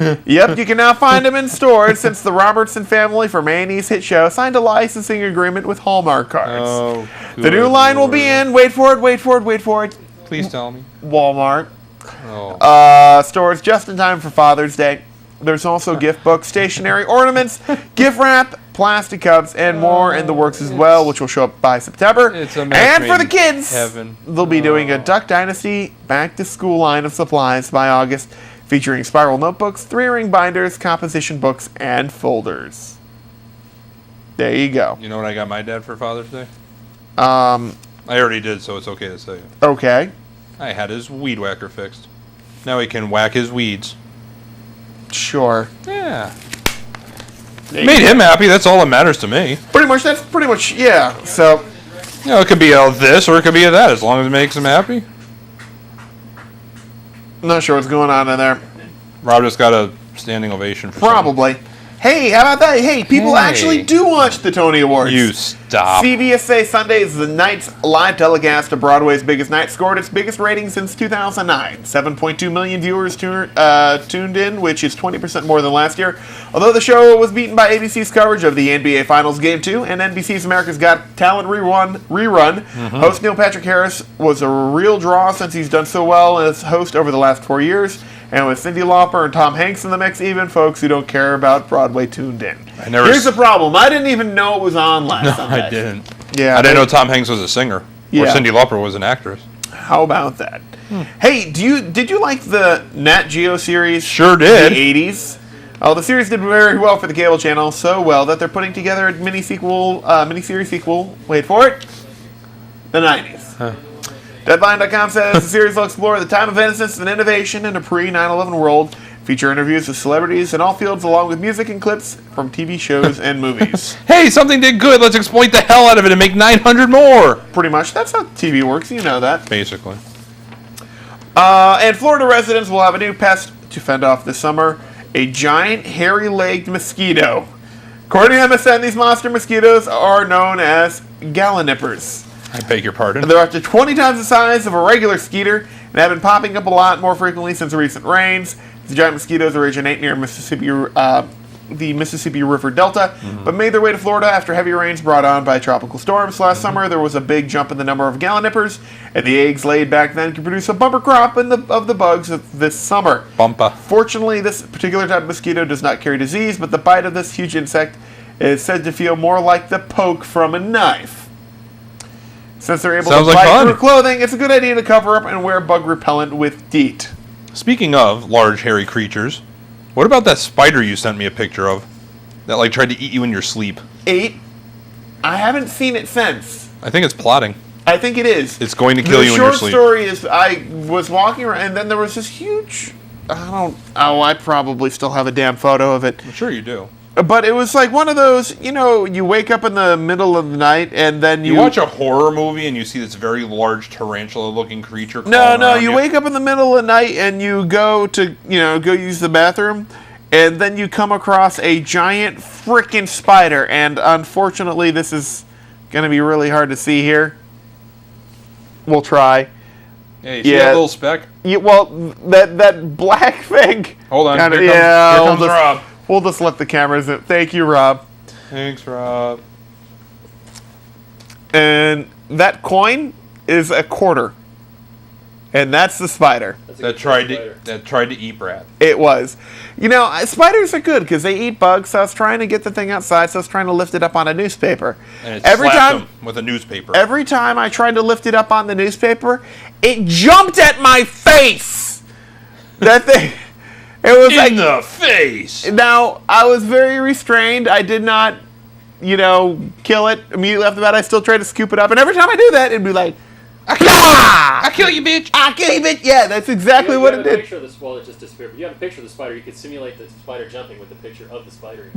Yep, you can now find them in stores since the Robertson family from A&E's hit show signed a licensing agreement with Hallmark cards. Oh, the new good line will be Lord. in, wait for it, Please tell me. Walmart. Oh. Stores just in time for Father's Day. There's also gift books, stationery, ornaments, gift wrap, plastic cups, and more in the works as well, which will show up by September. It's a match And for the made in kids, heaven. they'll be doing a Duck Dynasty back-to-school line of supplies by August, featuring spiral notebooks, 3-ring binders, composition books, and folders. There you go. You know what I got my dad for Father's Day? Um, I already did, so it's okay to say. okay. I had his weed whacker fixed. Now he can whack his weeds. Sure. Yeah. Made him happy. That's all that matters to me. That's pretty much, yeah. So, You know, it could be a this or it could be a that, as long as it makes him happy. I'm not sure what's going on in there. Rob just got a standing ovation for Probably. Hey, how about that? Hey, people Hey. actually do watch the Tony Awards. You stop. CBS Sunday is the night's live telecast of Broadway's biggest night, scored its biggest rating since 2009. 7.2 million viewers tuned in, which is 20% more than last year. Although the show was beaten by ABC's coverage of the NBA Finals Game 2 and NBC's America's Got Talent rerun, host Neil Patrick Harris was a real draw since he's done so well as host over the last 4 years. And with Cyndi Lauper and Tom Hanks in the mix, even folks who don't care about Broadway tuned in. Here's the problem. I didn't even know it was on last Sunday. I didn't. Yeah, I didn't know Tom Hanks was a singer. Or Yeah. Cyndi Lauper was an actress. How about that? Hey, did you like the Nat Geo series? Sure did. The 80s. Oh, the series did very well for the cable channel, so well that they're putting together a mini-series sequel. Wait for it. The 90s. Deadline.com says the series will explore the time of innocence and innovation in a pre-9/11 world, feature interviews with celebrities in all fields along with music and clips from TV shows and movies. Hey, something did good. Let's exploit the hell out of it and make 900 more. Pretty much. That's how TV works. You know that. Basically. And Florida residents will have a new pest to fend off this summer, a giant hairy-legged mosquito. According to MSN, these monster mosquitoes are known as gallinippers. I beg your pardon. They're up to 20 times the size of a regular skeeter and have been popping up a lot more frequently since recent rains. The giant mosquitoes originate near the Mississippi River Delta, but made their way to Florida after heavy rains brought on by tropical storms. Last summer, there was a big jump in the number of gallinippers, and the eggs laid back then can produce a bumper crop of the bugs this summer. Bumper. Fortunately, this particular type of mosquito does not carry disease, but the bite of this huge insect is said to feel more like the poke from a knife. Since they're able Sounds to like bite fun. through clothing, it's a good idea to cover up and wear bug repellent with DEET. Speaking of large hairy creatures, what about that spider you sent me a picture of? That like tried to eat you in your sleep. 8. I haven't seen it since. I think it's plotting. I think it is. It's going to kill you in your sleep. The short story is I was walking around and then there was this huge... I probably still have a damn photo of it. I'm sure you do. But it was like one of those, you wake up in the middle of the night and then You watch a horror movie and you see this very large tarantula-looking creature crawling No, around you wake up in the middle of the night and you go to, go use the bathroom, and then you come across a giant frickin' spider, and unfortunately this is going to be really hard to see here. We'll try. Hey, see that little speck? Yeah, well, that black thing. Hold on, kinda, here comes Rob. We'll just let the cameras in. Thank you, Rob. Thanks, Rob. And that coin is a quarter. And that's the spider. That tried to eat Brad. It was. Spiders are good because they eat bugs, so I was trying to get the thing outside, so I was trying to lift it up on a newspaper. And it slapped him with a newspaper. Every time I tried to lift it up on the newspaper, it jumped at my face! That thing... It was in the face! Now, I was very restrained. I did not, kill it immediately after that. I still tried to scoop it up. And every time I do that, it'd be like, I kill you, bitch! I kill you, bitch! Yeah, that's exactly what it did. You have a picture of the spider that just disappeared. But you have a picture of the spider. You could simulate the spider jumping with the picture of the spider.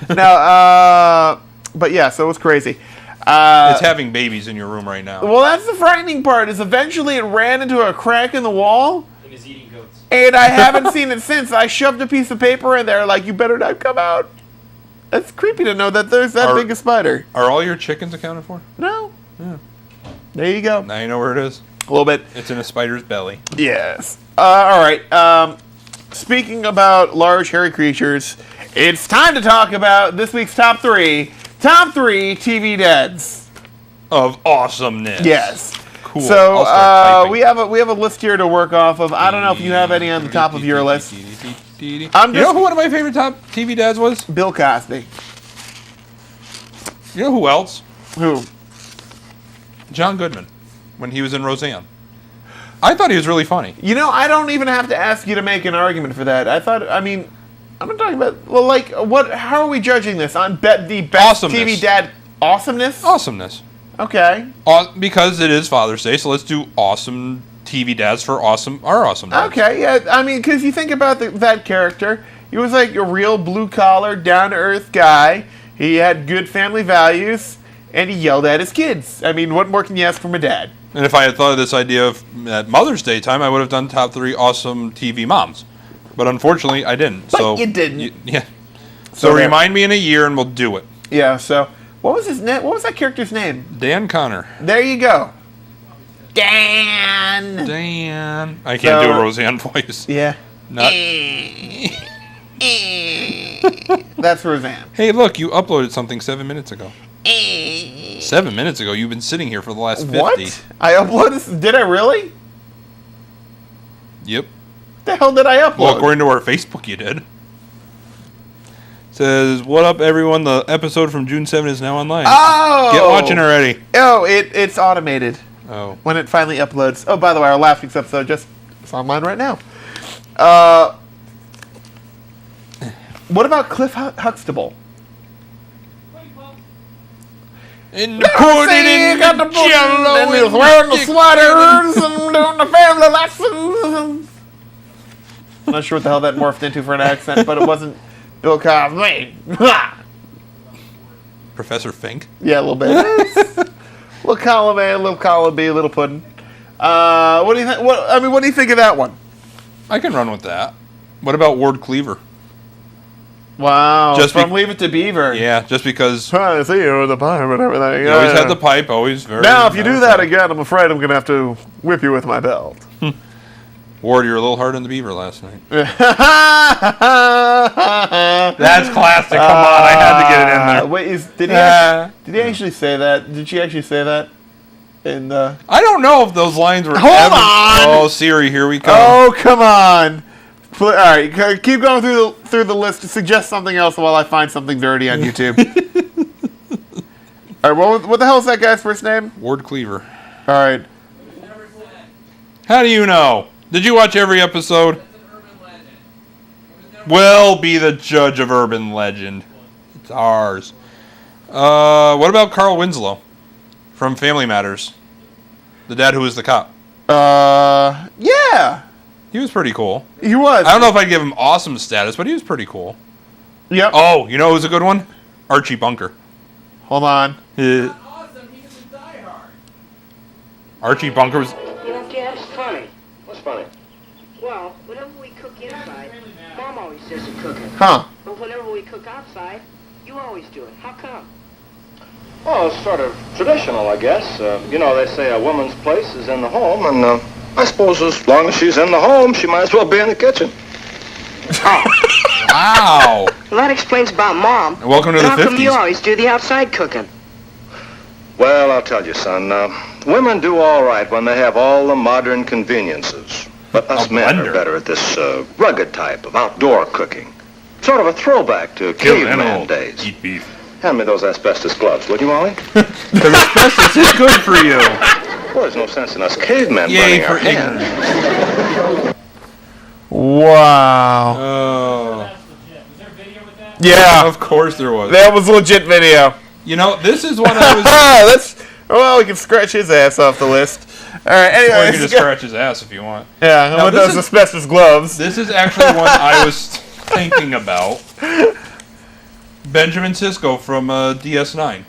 No, but yeah, so it was crazy. It's having babies in your room right now. Well, that's the frightening part, is eventually it ran into a crack in the wall, And is eating goats. and I haven't seen it since. I shoved a piece of paper in there like, you better not come out. It's creepy to know that there's that big a spider. Are all your chickens accounted for? No. There you go. Now you know where it is. A little bit. It's in a spider's belly. Yes. All right. Speaking about large hairy creatures, it's time to talk about this week's top three. Top three TV dads. Of awesomeness. Yes. Cool. So I'll start typing. we have a list here to work off of. I don't know if you have any on the top of your list. You know who one of my favorite top TV dads was? Bill Cosby. You know who else? Who? John Goodman, when he was in Roseanne. I thought he was really funny. You know, I don't even have to ask you to make an argument for that. I'm not talking about, well, like, how are we judging this? On the best Awesomeness. TV dad awesomeness? Awesomeness. Okay. Because it is Father's Day, so let's do awesome TV dads for our awesome dads. Okay, yeah, I mean, because you think about that character, he was like a real blue-collar, down-to-earth guy. He had good family values, and he yelled at his kids. I mean, what more can you ask from a dad? And if I had thought of this idea at Mother's Day time, I would have done top 3 awesome TV moms. But unfortunately, I didn't. But you didn't. Yeah. So So remind me in a year, and we'll do it. Yeah, so, what was his name? What was that character's name? Dan Connor. There you go. Dan! Dan. I can't do a Roseanne voice. Yeah. Not. That's Roseanne. Hey, look, you uploaded something 7 minutes ago. 7 minutes ago? You've been sitting here for the last 50. What? I uploaded? Did I really? Yep. The hell did I upload? Well, according to our Facebook, you did. Says, what up, everyone? The episode from June 7 is now online. Oh! Get watching already. Oh, it's automated Oh. when it finally uploads. Oh, by the way, our last week's episode it's online right now. What about Cliff Huxtable? And put it in the jello and he was wearing the sweaters and doing the family lessons. I'm not sure what the hell that morphed into for an accent, but it wasn't Bill Cosby. Professor Fink. Yeah, a little bit. Little column A, little column B, little pudding. What do you think? What do you think of that one? I can run with that. What about Ward Cleaver? Wow, Just from Leave It to Beaver. Yeah, just because Trying to see you with the pipe and everything. he always had the pipe, always very... Now, if you do that again, I'm afraid I'm going to have to whip you with my belt. Ward, you were a little hard on the Beaver last night. That's classic. Come on, I had to get it in there. Wait, did he actually say that? Did she actually say that? I don't know if those lines were... Hold on! Oh, Siri, here we come. Oh, come on! All right, keep going through the list to suggest something else while I find something dirty on YouTube. All right, what the hell is that guy's first name? Ward Cleaver. All right. How do you know? Did you watch every episode? We'll be the judge of urban legend. It's ours. What about Carl Winslow from Family Matters? The dad who was the cop. Yeah. He was pretty cool. He was. I don't know if I'd give him awesome status, but he was pretty cool. Yep. Oh, you know who's a good one? Archie Bunker. Hold on. Awesome, he was a diehard. Archie Bunker was... You know, Dad, it's funny. What's funny? Well, whenever we cook inside, Mom always does the cooking. Huh. But whenever we cook outside, you always do it. How come? Well, it's sort of traditional, I guess. You know, they say a woman's place is in the home, and I suppose as long as she's in the home, she might as well be in the kitchen. Wow. Well, that explains about Mom. Welcome to the How come 50s. you always do the outside cooking? Well, I'll tell you, son. Women do all right when they have all the modern conveniences. But us A men blender. are better at this rugged type of outdoor cooking. Sort of a throwback to Kill caveman animal, days. eat beef. Hand me those asbestos gloves, would you, Molly? Because asbestos is good for you. Well, there's no sense in us cavemen Yay burning for our hands. Wow. Oh. That's legit. Was there video with that? Yeah. Of course there was. That was legit video. You know, this is what I was... Well, we can scratch his ass off the list. All right, Or you anyway. can just scratch his ass if you want. Yeah, Now, with this those is- asbestos gloves. This is actually one I was thinking about. Benjamin Sisko from DS9.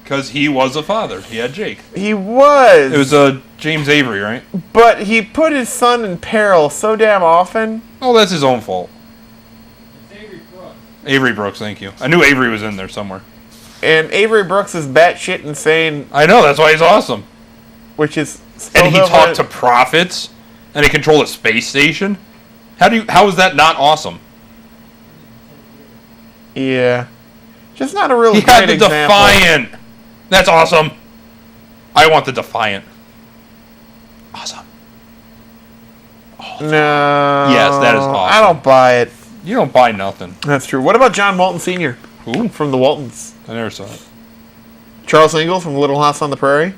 Because he was a father. He had Jake. He was. It was James Avery, right? But he put his son in peril so damn often. Oh, that's his own fault. It's Avery Brooks. Avery Brooks, thank you. I knew Avery was in there somewhere. And Avery Brooks is batshit insane, I know, that's why he's awesome. which is... And he talked to prophets, and he controlled a space station. How is that not awesome? Yeah. Just not a real He great had the example. Defiant. That's awesome. I want the Defiant. Awesome. No. Yes, that is awesome. I don't buy it. You don't buy nothing. That's true. What about John Walton Sr.? Who? From the Waltons? I never saw it. Charles Ingalls from Little House on the Prairie?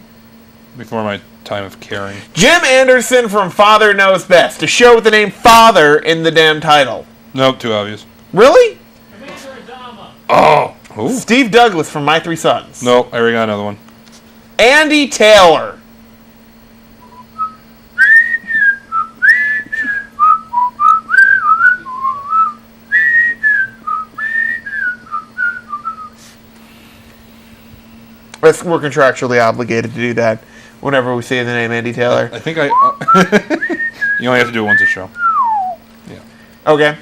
Before my time of caring. Jim Anderson from Father Knows Best. A show with the name Father in the damn title. Nope, too obvious. Really? Commander Adama. Oh. Ooh. Steve Douglas from My Three Sons. Nope, I already got another one. Andy Taylor. We're contractually obligated to do that whenever we say the name Andy Taylor. I think I... you only have to do it once a show. Yeah. Okay.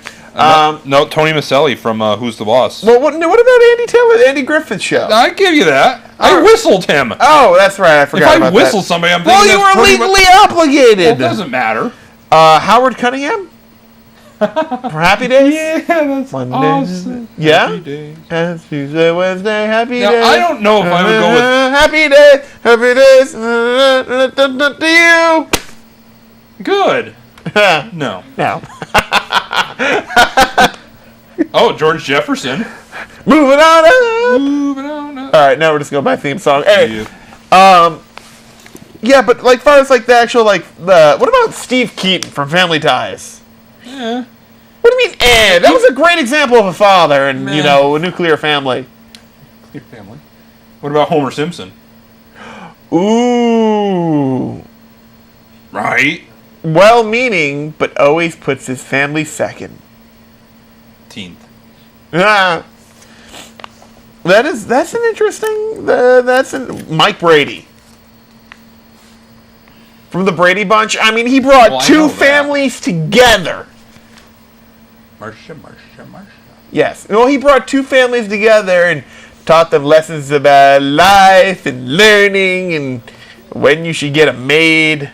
No, Tony Maselli from Who's the Boss. Well, what about Andy Taylor, the Andy Griffith Show? I give you that. I whistled him. Oh, that's right. I forgot If about I whistle that. somebody, I'm Well, thinking you that's were pretty legally much- obligated. Well, it doesn't matter. Howard Cunningham? For Happy Days? Yeah, that's Monday. awesome. Yeah? Happy days. And Tuesday, Wednesday, Happy Now, Days. I don't know if I would go with... Happy Days to you. Good. No. Now. Oh, George Jefferson. Moving on up. Moving on up. All right, now we're just going by theme song. Hey, Yeah. yeah, but like far as like the actual what about Steve Keaton from Family Ties? Yeah. What do you mean? That was a great example of a father and Man. a nuclear family. Your family. What about Homer Simpson? Ooh, Right. well-meaning, but always puts his family second. Teenth. Ah, that's an interesting. Mike Brady from the Brady Bunch. I mean, he brought Well, I know two that. families together. Marcia. Yes. Well, he brought two families together and taught them lessons about life and learning and when you should get a maid.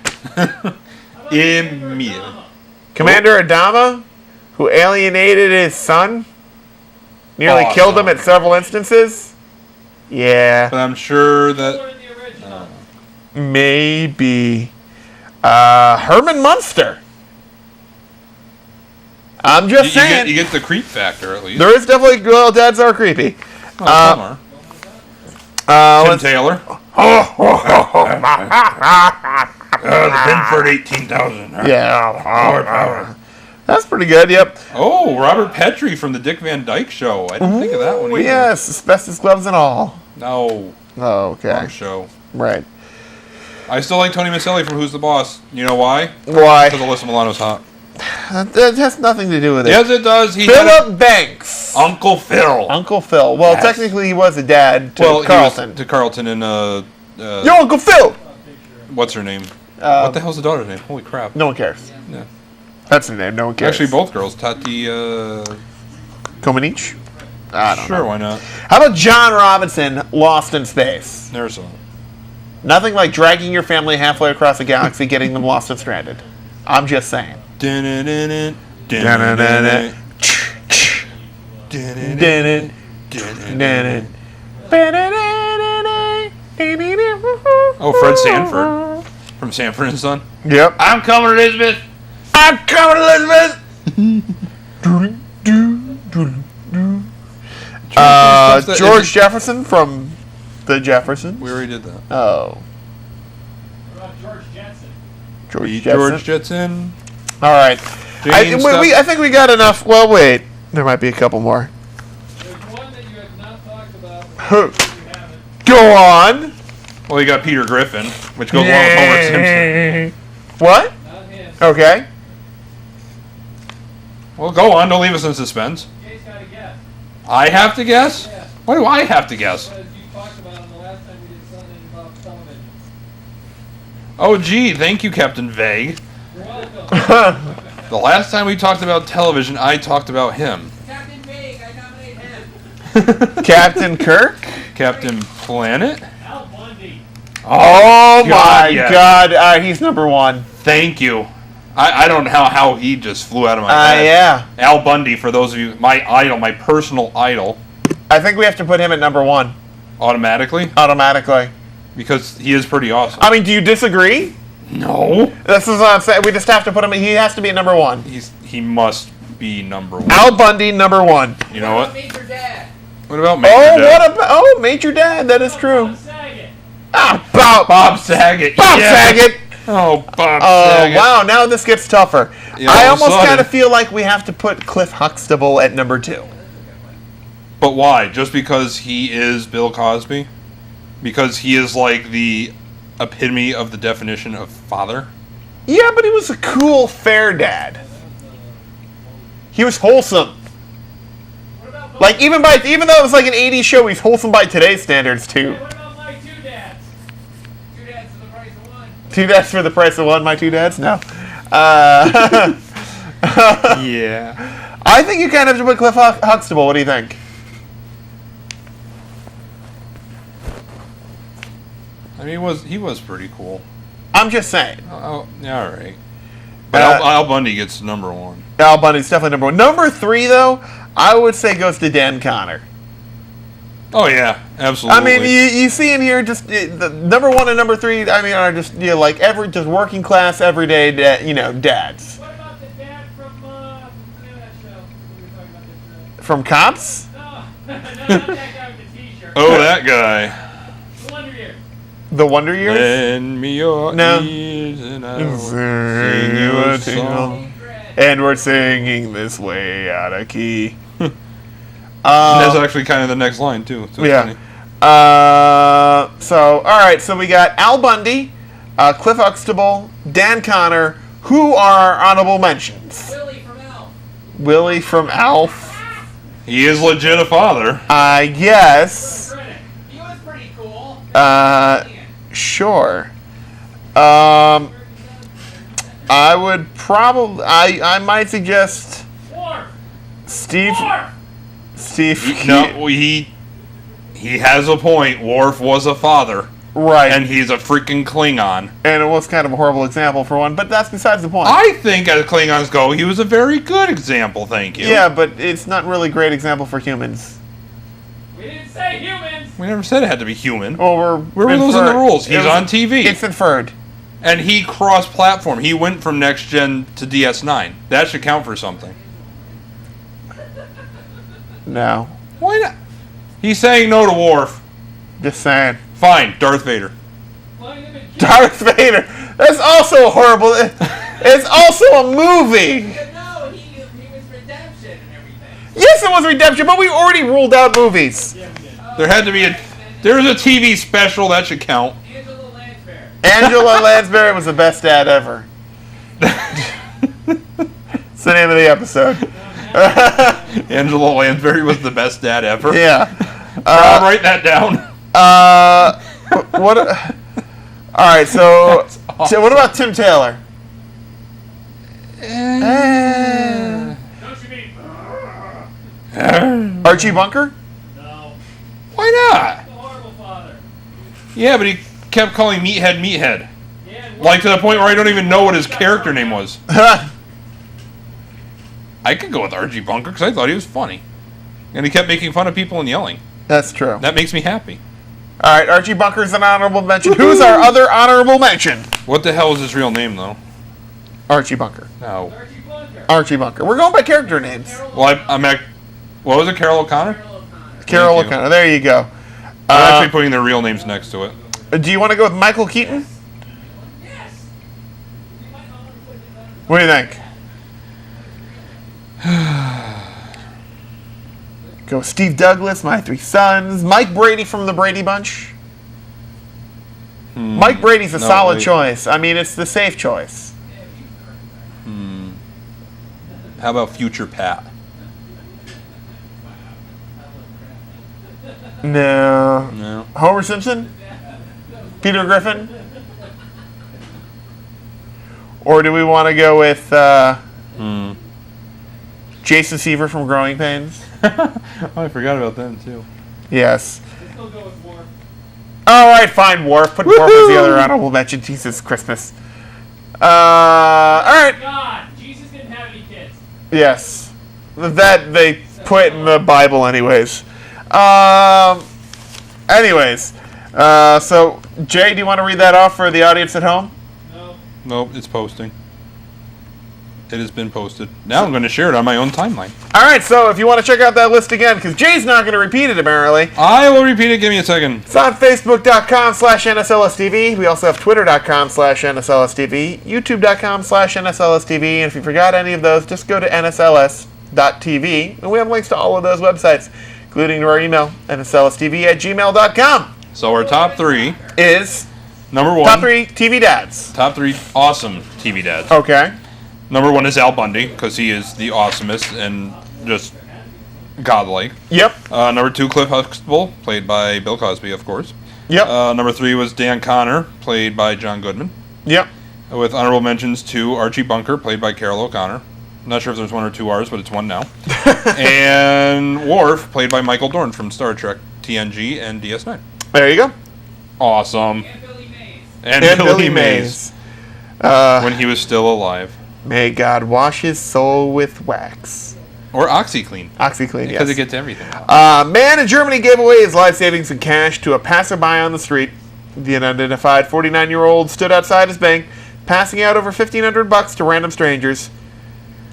Emil. Commander Adama, who alienated his son, nearly killed him Awesome. at several instances. Yeah, But I'm sure that... Or in the original. maybe. Herman Munster. I'm just saying. You get the creep factor, at least. There is definitely, well, dads are creepy. Oh, some are. Tim Let's- Taylor. The Binford 18,000. Yeah. That's pretty good, yep. Oh, Robert Petrie from the Dick Van Dyke Show. I didn't think of that one either. Yes, asbestos gloves and all. No. Oh, okay. Wrong show. Right. I still like Tony Maselli from Who's the Boss. You know why? Why? Because Alyssa Milano's hot. That has nothing to do with it. Yes, it does. He did it. Philip Banks. Uncle Phil. Uncle Phil. Well, Yes. technically he was a dad to Well, he Carlton. was to Carlton and Yo, Uncle Phil! what's her name? What the hell's the daughter's name? Holy crap. No one cares. Yeah. That's her name. No one cares. Actually, both girls. Tati, Comaneci? I don't sure, know. why not? How about John Robinson, Lost in Space? Never saw it. Nothing like dragging your family halfway across the galaxy, getting them lost and stranded. I'm just saying. Dun-dun-dun-dun, Dun-dun-dun-dun. dun-dun-dun, dun-dun-dun. Oh, Fred Sanford from Sanford and Son. Yep. I'm coming, Elizabeth. I'm coming, Elizabeth! George Jefferson from the Jeffersons. We already did that. Oh. What about George Jetson? George Beat Jefferson. George Jetson. All right. Jane I think we got enough. Well, wait. There might be a couple more. There's one that you have not talked about. Who? You haven't. Go on. Well, you got Peter Griffin, which goes along with Homer Simpson. What? Not him. Okay. Well, go on. Don't leave us in suspense. Jay's got to guess. I have to guess? Yeah. Why do I have to guess? Because you talked about him the last time Oh, gee, thank you, Captain Vague. The last time we talked about television, I talked about him. Captain Vague, I nominate him. Captain Kirk? Captain Planet? Al Bundy. Oh my yes. God! He's number one. Thank you. I don't know how he just flew out of my head. Yeah. Al Bundy, for those of you, my idol, my personal idol. I think we have to put him at number one. Automatically? Automatically. Because he is pretty awesome. I mean, do you disagree? No. This is what I'm saying. We just have to put him. He has to be at number one. He must be number one. Al Bundy, number one. You know what? Major Dad. What about Major Dad? What about Major Dad? That is true. Bob Saget. Bob Saget. Bob Saget. Oh, Bob Oh, Saget. wow. Now this gets tougher. Yeah, I all of a almost kind sudden. of feel like we have to put Cliff Huxtable at number two. But why? Just because he is Bill Cosby? Because he is like the epitome of the definition of father? Yeah, but he was a cool, fair dad. He was wholesome. Like, even though it was like an 80s show, he's wholesome by today's standards, too. What about my two dads? Two dads for the price of one. Two dads for the price of one, my two dads? No. Yeah. I think you kind of have to put Cliff Huxtable. What do you think? I mean, he was pretty cool. I'm just saying. Oh, yeah, all right. But Al Bundy gets number one. Al Bundy's definitely number one. Number three, though, I would say goes to Dan Connor. Oh, yeah, absolutely. I mean, you see in here just the number one and number three. I mean, are just like just working class, everyday, dads. What about the dad from that show we were talking about this? From Cops? No, not that guy with the T-shirt. Oh, that guy. The Wonder Years. The Wonder Years? Lend me your No. ears and I'll Sing you a song. And we're singing this way out of key. And that's actually kind of the next line, too. So it's Yeah. funny. So, all right. So we got Al Bundy, Cliff Huxtable, Dan Connor. Who are our honorable mentions? Willie from Elf. Willie from Alf. He is legit a father. I guess. Critic. He was pretty cool. Sure. I would probably. I might suggest Worf. Steve. Worf. Steve. No, he has a point. Worf was a father. Right. And he's a freaking Klingon. And it was kind of a horrible example for one, but that's besides the point. I think, as Klingons go, he was a very good example, thank you. Yeah, but it's not really a great example for humans. We didn't say humans. We never said it had to be human. Well, Where were those in the rules? He's on TV. It's inferred. And he cross-platform. He went from Next Gen to DS9. That should count for something. No. Why not? He's saying no to Worf. Just saying. Fine, Darth Vader. Darth Vader. That's also horrible. It's also a movie. No, he was redemption and everything. Yes, it was Redemption, but we already ruled out movies. There had to be there's a TV special that should count. Angela Lansbury. Angela Lansbury was the best dad ever. It's the name of the episode. Angela Lansbury was the best dad ever. Yeah. Write that down. What? All right, so what about Tim Taylor? Don't you mean? Archie Bunker? No. Why not? The horrible father. Yeah, but he kept calling Meathead Meathead. Yeah, and Like to the point where I don't even know what his character name was. I could go with Archie Bunker because I thought he was funny. And he kept making fun of people and yelling. That's true. That makes me happy. All right, Archie Bunker's an honorable mention. Who's our other honorable mention? What the hell is his real name, though? Archie Bunker. No. Archie Bunker. Archie Bunker. We're going by character names. Well, I'm at... What was it, Carol O'Connor? Carol Thank you. O'Connor. There you go. I'm actually putting their real names next to it. Do you want to go with Michael Keaton? Yes. What do you think? Go Steve Douglas, My Three Sons, Mike Brady from the Brady Bunch. Mike Brady's a solid choice. I mean, it's the safe choice. How about Future Pat? No. No. Homer Simpson? Peter Griffin? Or do we want to go with Jason Seaver from Growing Pains? Oh, I forgot about them, too. Yes. Let's still go with Worf. All right, fine, Worf. Put Worf as the other honorable mention. Jesus Christmas. All right. God, Jesus didn't have any kids. Yes. That they put in the Bible anyways. So, Jay, do you want to read that off for the audience at home? No. Nope, it's posting. It has been posted. Now I'm going to share it on my own timeline. All right, so if you want to check out that list again, because Jay's not going to repeat it, apparently. I will repeat it. Give me a second. It's on Facebook.com/NSLSTV. We also have Twitter.com/NSLSTV, YouTube.com/NSLSTV, and if you forgot any of those, just go to NSLS.TV, and we have links to all of those websites, including to our email, NSLSTV@gmail.com. So our top three is number one. top three TV dads. Top three awesome TV dads. Okay. Number one is Al Bundy, because he is the awesomest and just godlike. Yep. Number two, Cliff Huxtable, played by Bill Cosby, of course. Yep. Number three was Dan Connor, played by John Goodman. Yep. With honorable mentions to Archie Bunker, played by Carol O'Connor. I'm not sure if there's one or two R's, but it's one now. And Worf, played by Michael Dorn from Star Trek, TNG, and DS9. There you go. Awesome. And Billy Mays. And Billy Mays. When he was still alive. May God wash his soul with wax. Or OxyClean. OxyClean, yes. Because it gets everything. Man in Germany gave away his life savings in cash to a passerby on the street. The unidentified 49-year-old stood outside his bank, passing out over $1,500 to random strangers.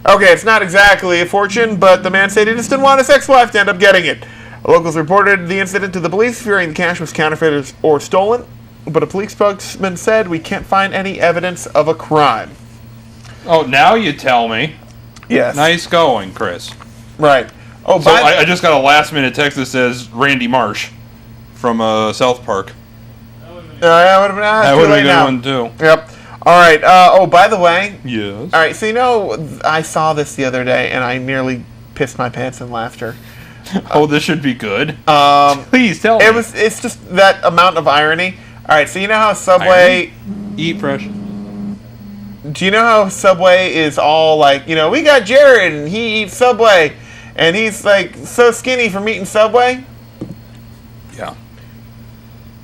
Okay, it's not exactly a fortune, but the man said he just didn't want his ex-wife to end up getting it. Locals reported the incident to the police, fearing the cash was counterfeit or stolen, but a police spokesman said we can't find any evidence of a crime. Oh, now you tell me. Yes. Nice going, Chris. Right. Oh, So I just got a last-minute text that says Randy Marsh from South Park. that would have been, That would have been a good one, too. Yep. All right. By the way. Yes. All right. So, I saw this the other day, and I nearly pissed my pants in laughter. Oh, this should be good. Please tell me. It's just that amount of irony. All right. So, you know how Subway... Eat fresh. Do you know how Subway is all like, we got Jared, and he eats Subway, and he's, like, so skinny from eating Subway? Yeah.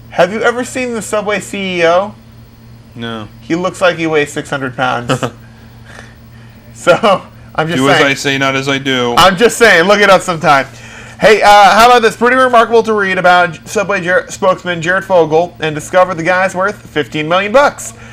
Have you ever seen the Subway CEO? No. He looks like he weighs 600 pounds. So, I'm just saying. Do saying. as I say, not as I do. I'm just saying. Look it up sometime. Hey, how about this? Pretty remarkable to read about Subway spokesman Jared Fogle and discover the guy's worth $15 million.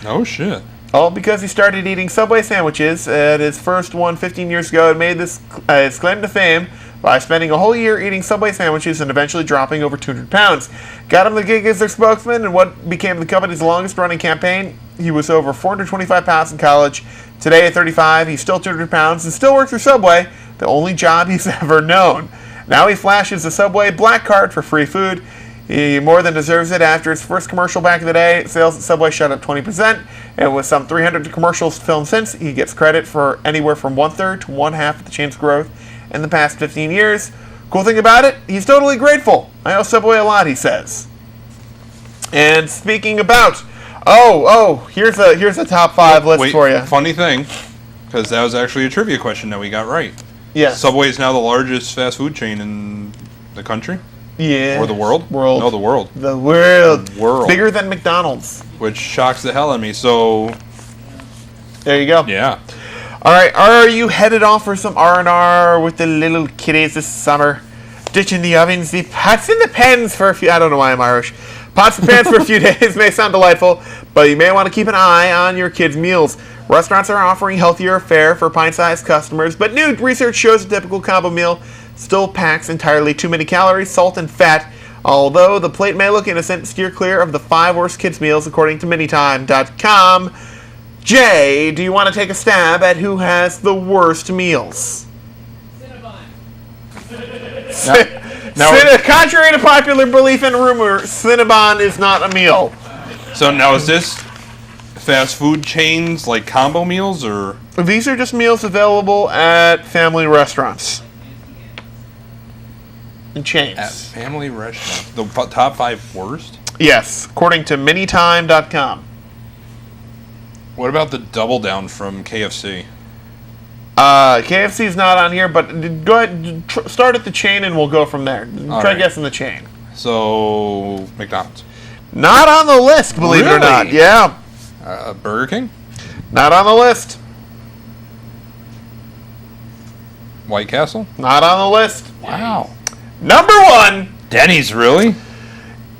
Oh, shit. All because he started eating Subway sandwiches at his first one 15 years ago and made this his claim to fame by spending a whole year eating Subway sandwiches and eventually dropping over 200 pounds. Got him the gig as their spokesman in what became the company's longest-running campaign. He was over 425 pounds in college. Today, at 35, he's still 200 pounds and still works for Subway, the only job he's ever known. Now he flashes the Subway black card for free food. He more than deserves it. After its first commercial back in the day, sales at Subway shot up 20%, and with some 300 commercials filmed since, he gets credit for anywhere from 1/3 to 1/2 of the chain's growth in the past 15 years. Cool thing about it, he's totally grateful. I owe Subway a lot, he says. And speaking about, here's a top 5 list for you. Funny thing, because that was actually a trivia question that we got right. Yes. Subway is now the largest fast food chain in the country. Yeah. Or the world? World. No, the world. The world. The world. Bigger than McDonald's. Which shocks the hell out of me. So, there you go. Yeah. All right. Are you headed off for some R&R with the little kiddies this summer? Ditching the ovens, the pots and the pans for a few... I don't know why I'm Irish. Pots and pans for a few days may sound delightful, but you may want to keep an eye on your kids' meals. Restaurants are offering healthier fare for pint-sized customers, but new research shows a typical combo meal still packs entirely too many calories, salt, and fat. Although the plate may look innocent, steer clear of the 5 worst kids' meals according to Manytime.com. Jay, do you want to take a stab at who has the worst meals? Contrary to popular belief and rumor, Cinnabon is not a meal. So now is this fast food chains like combo meals or? These are just meals available at family restaurants. And chains. At family restaurants. The top 5 worst? Yes, according to Manytime.com. What about the double down from KFC? KFC's not on here, but go ahead, start at the chain and we'll go from there. Try guessing the chain. So, McDonald's. Not on the list, believe it or not. Yeah. Burger King? Not on the list. White Castle? Not on the list. Wow. Number 1. Denny's, really?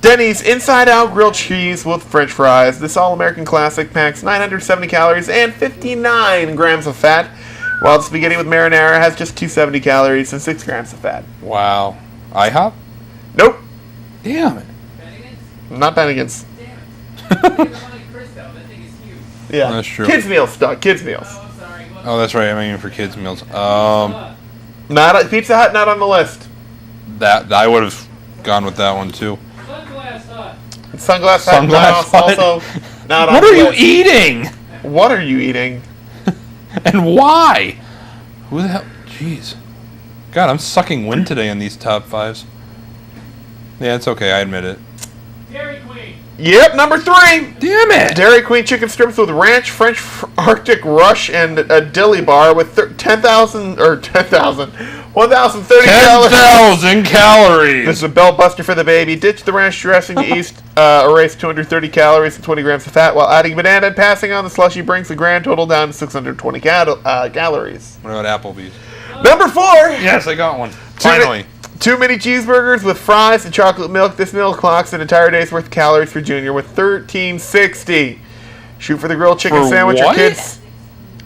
Denny's Inside Out Grilled Cheese with French fries. This all-American classic packs 970 calories and 59 grams of fat, while the spaghetti with marinara has just 270 calories and 6 grams of fat. Wow. IHOP? Nope. Damn it. Not Bennigan's. Yeah. That's true. Kids meals, Doug. Kids meals. Oh, that's right. I mean, for kids' meals. Not Pizza Hut. Not on the list. That I would have gone with that one too. Sunglass Hut. Also not on What the are you list. eating? What are you eating? And why? Who the hell? Jeez. God, I'm sucking wind today in these top 5s. Yeah, it's okay. I admit it. Dairy Queen. Yep, number 3. Damn it! Dairy Queen chicken strips with ranch, French Arctic Rush, and a dilly bar with 1,030 calories. 10,000 calories! This is a belt buster for the baby. Ditch the ranch dressing to erase 230 calories and 20 grams of fat, while adding banana and passing on the slushy brings the grand total down to 620 calories. What about Applebee's? Number 4. Yes, I got one. Finally. 2 mini cheeseburgers with fries and chocolate milk. This meal clocks an entire day's worth of calories for Junior with 1360. Shoot for the grilled chicken For sandwich what? or kids.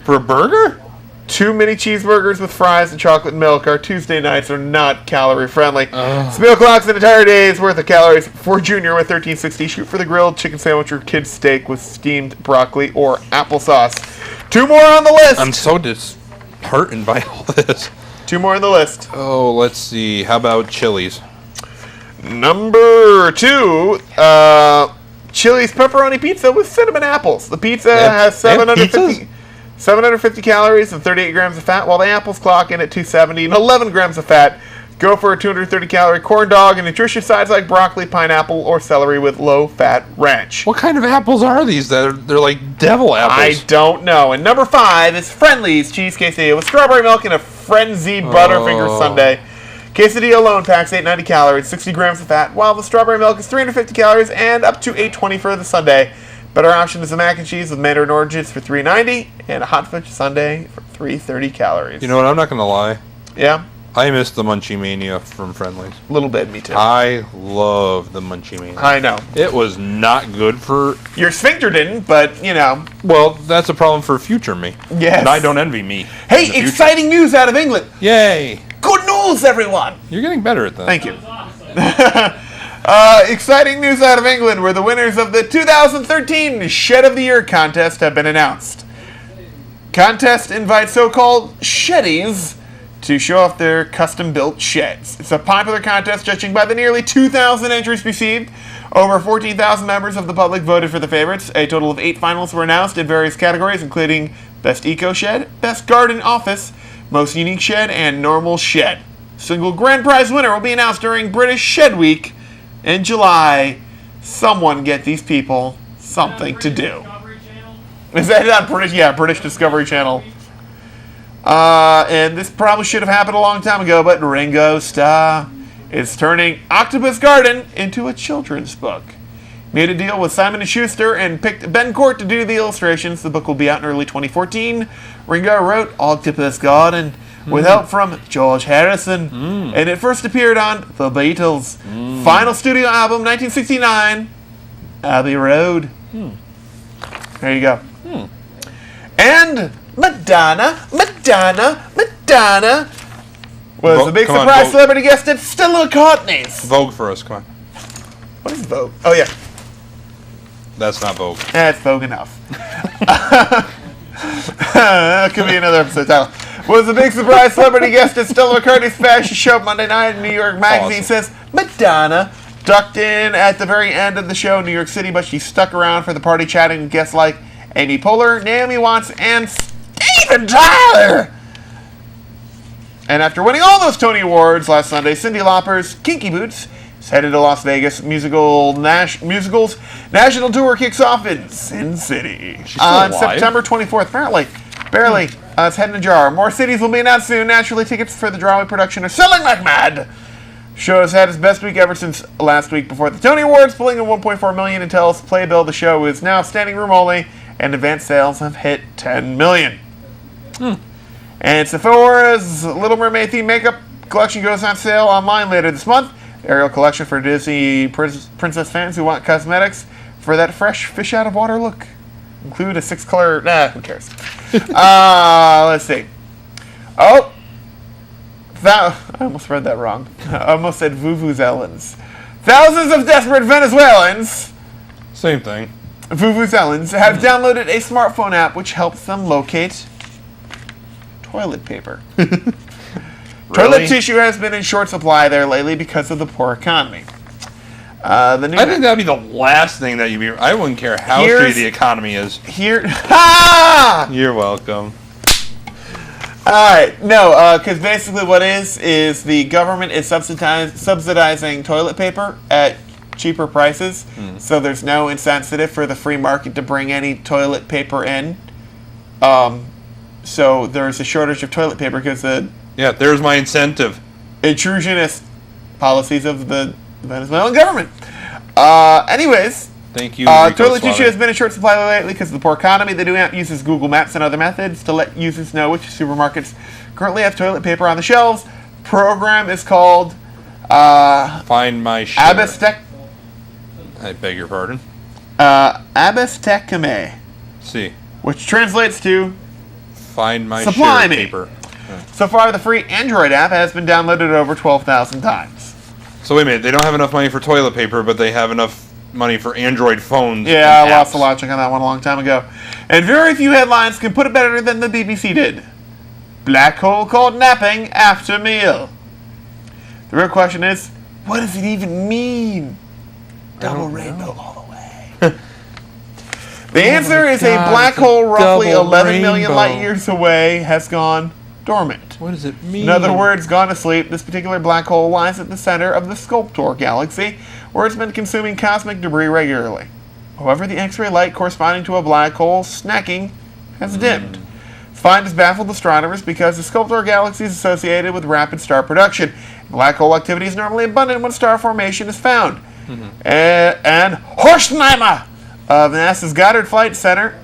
For a burger? 2 mini cheeseburgers with fries and chocolate milk. Our Tuesday nights are not calorie friendly. This meal clocks an entire day's worth of calories for Junior with 1360. Shoot for the grilled chicken sandwich or kids steak with steamed broccoli or applesauce. 2 more on the list. I'm so disheartened by all this. 2 more on the list. Oh, let's see. How about Chili's? Number 2, Chili's pepperoni pizza with cinnamon apples. The pizza has 750 calories and 38 grams of fat, while the apples clock in at 270 and 11 grams of fat. Go for a 230-calorie corn dog and nutritious sides like broccoli, pineapple, or celery with low-fat ranch. What kind of apples are these? They're like devil apples. I don't know. And number 5 is Friendly's cheese quesadilla with strawberry milk and a frenzied Butterfinger sundae. Quesadilla alone packs 890 calories, 60 grams of fat, while the strawberry milk is 350 calories and up to 820 for the sundae. Better option is a mac and cheese with mandarin oranges for 390 and a hot fudge sundae for 330 calories. You know what? I'm not going to lie. Yeah? I miss the Munchie Mania from Friendly's. A little bit, me too. I love the Munchie Mania. I know. It was not good for... Your sphincter didn't, but, you know. Well, that's a problem for future me. Yes. And I don't envy me. Hey, exciting news out of England. Yay. Good news, everyone. You're getting better at that. Thank you. Exciting news out of England, where the winners of the 2013 Shed of the Year contest have been announced. Contest invites so-called sheddies to show off their custom-built sheds. It's a popular contest, judging by the nearly 2,000 entries received. Over 14,000 members of the public voted for the favorites. A total of 8 finalists were announced in various categories, including Best Eco Shed, Best Garden Office, Most Unique Shed, and Normal Shed. Single grand prize winner will be announced during British Shed Week in July. Someone get these people something to do. Is that not British? Yeah, British Discovery Channel. And this probably should have happened a long time ago, but Ringo Starr is turning Octopus Garden into a children's book. Made a deal with Simon & Schuster and picked Ben Court to do the illustrations. The book will be out in early 2014. Ringo wrote Octopus Garden with help from George Harrison, and it first appeared on The Beatles' final studio album, 1969, Abbey Road. There you go. And Madonna was a big surprise celebrity guest at Stella McCartney's. Vogue for us, come on. What is Vogue? Oh, yeah. That's not Vogue. That's Vogue enough. That could be another episode title. Was a big surprise celebrity guest at Stella McCartney's fashion show Monday night. New York Magazine says Madonna ducked in at the very end of the show in New York City, but she stuck around for the party, chatting with guests like Amy Poehler, Naomi Watts, and Steven Tyler. And after winning all those Tony Awards last Sunday, Cyndi Lauper's Kinky Boots is headed to Las Vegas. Musical's national tour kicks off in Sin City on September 24th. Barely. It's heading ajar. More cities will be announced soon. Naturally, tickets for the Broadway production are selling like mad. Show has had its best week ever since last week before the Tony Awards, pulling in $1.4 million and tells Playbill the show is now standing room only, and advance sales have hit $10 million. And Sephora's Little Mermaid themed makeup collection goes on sale online later this month. Ariel collection for Disney princess fans who want cosmetics for that fresh fish out of water look. Include a 6-color. Who cares? Let's see. Oh, I almost read that wrong. I almost said Vuvuzelans. Thousands of desperate Venezuelans. Same thing. Vuvuzelans have downloaded a smartphone app which helps them locate toilet paper. Toilet tissue has been in short supply there lately because of the poor economy. I think that'd be the last thing that you'd be. I wouldn't care how shitty the economy is. You're welcome. Alright, no, because basically what is the government is subsidizing toilet paper at cheaper prices, so there's no incentive for the free market to bring any toilet paper in. So there's a shortage of toilet paper because yeah, there's my incentive. Intrusionist policies of the Venezuelan government. Anyways, thank you. Toilet tissue has been in short supply lately because of the poor economy. The new app uses Google Maps and other methods to let users know which supermarkets currently have toilet paper on the shelves. Program is called Find My Share. I beg your pardon. Abastecame. See. Which translates to Find My Supply Share Me. paper. So far, the free Android app has been downloaded over 12,000 times. So wait a minute, they don't have enough money for toilet paper, but they have enough money for Android phones. Yeah, I lost the logic on that one a long time ago. And very few headlines can put it better than the BBC did. Black hole called napping after meal. The real question is, what does it even mean? Double rainbow all the way. The answer is a black hole roughly 11 million light years away has gone dormant. What does it mean? In other words, gone to sleep. This particular black hole lies at the center of the Sculptor galaxy, where it's been consuming cosmic debris regularly. However, the X-ray light corresponding to a black hole snacking has dimmed. This find has baffled astronomers because the Sculptor galaxy is associated with rapid star production. Black hole activity is normally abundant when star formation is found. And Horsheimer of NASA's Goddard Flight Center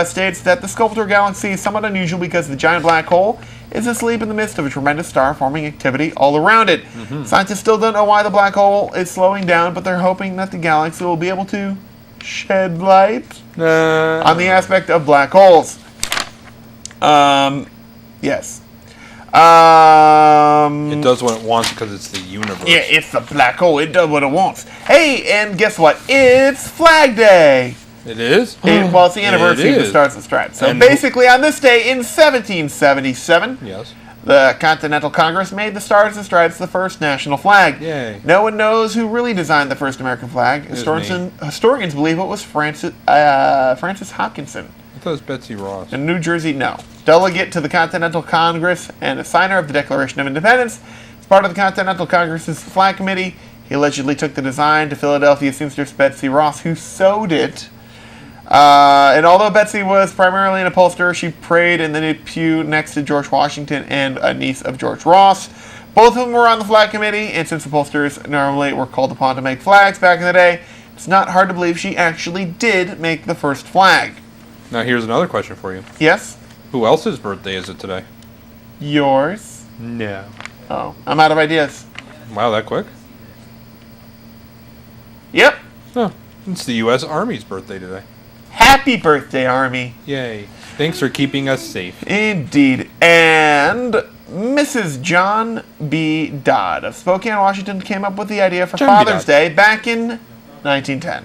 states that the Sculptor galaxy is somewhat unusual because the giant black hole is asleep in the midst of a tremendous star-forming activity all around it. Scientists still don't know why the black hole is slowing down, but they're hoping that the galaxy will be able to shed light on the aspect of black holes. Yes. It does what it wants because it's the universe. Yeah, it's the black hole. It does what it wants. Hey, and guess what? It's Flag Day. It is? Well, it's the anniversary of the Stars and Stripes. So basically, on this day in 1777, the Continental Congress made the Stars and Stripes the first national flag. Yay. No one knows who really designed the first American flag. Historians believe it was Francis Hopkinson. I thought it was Betsy Ross. In New Jersey, no. Delegate to the Continental Congress and a signer of the Declaration of Independence. As part of the Continental Congress's flag committee, he allegedly took the design to Philadelphia seamstress Betsy Ross, who sewed it. And although Betsy was primarily an upholsterer, she prayed in the pew next to George Washington and a niece of George Ross. Both of them were on the flag committee, and since upholsterers normally were called upon to make flags back in the day, it's not hard to believe she actually did make the first flag. Now here's another question for you. Yes? Who else's birthday is it today? Yours? No. Oh, I'm out of ideas. Wow, that quick? Yep. Oh, it's the U.S. Army's birthday today. Happy birthday, Army. Yay. Thanks for keeping us safe. Indeed. And Mrs. John B. Dodd of Spokane, Washington, came up with the idea for Father's Day back in 1910.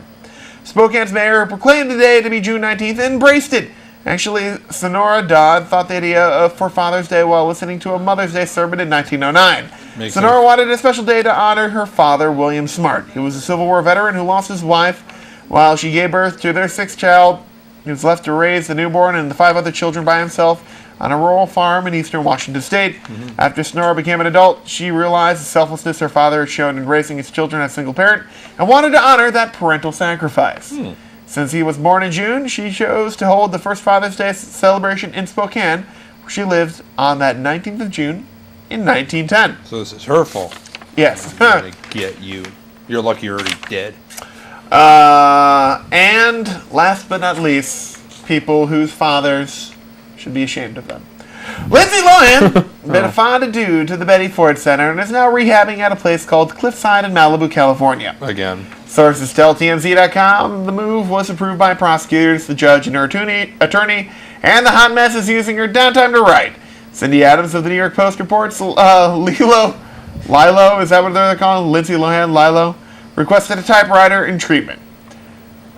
Spokane's mayor proclaimed the day to be June 19th and embraced it. Actually, Sonora Dodd thought the idea for Father's Day while listening to a Mother's Day sermon in 1909. Sonora wanted a special day to honor her father, William Smart. He was a Civil War veteran who lost his wife while she gave birth to their sixth child. He was left to raise the newborn and the 5 other children by himself. on a rural farm in eastern Washington state. After Sonora became an adult, she realized the selflessness her father had shown in raising his children as a single parent and wanted to honor that parental sacrifice. Since he was born in June, she chose to hold the first Father's Day celebration in Spokane, where she lived on that 19th of June in 1910. So this is her fault. Yes. I'm gonna get you. You're lucky you're already dead. And last but not least, people whose fathers should be ashamed of them. Lindsay Lohan been a fond adieu to the Betty Ford Center and is now rehabbing at a place called Cliffside in Malibu, California. Again. Sources tell TMZ.com the move was approved by prosecutors, the judge, and her attorney, and the hot mess is using her downtime to write. Cindy Adams of the New York Post reports Lilo, is that what they're calling? Lindsay Lohan, Lilo, requested a typewriter and treatment.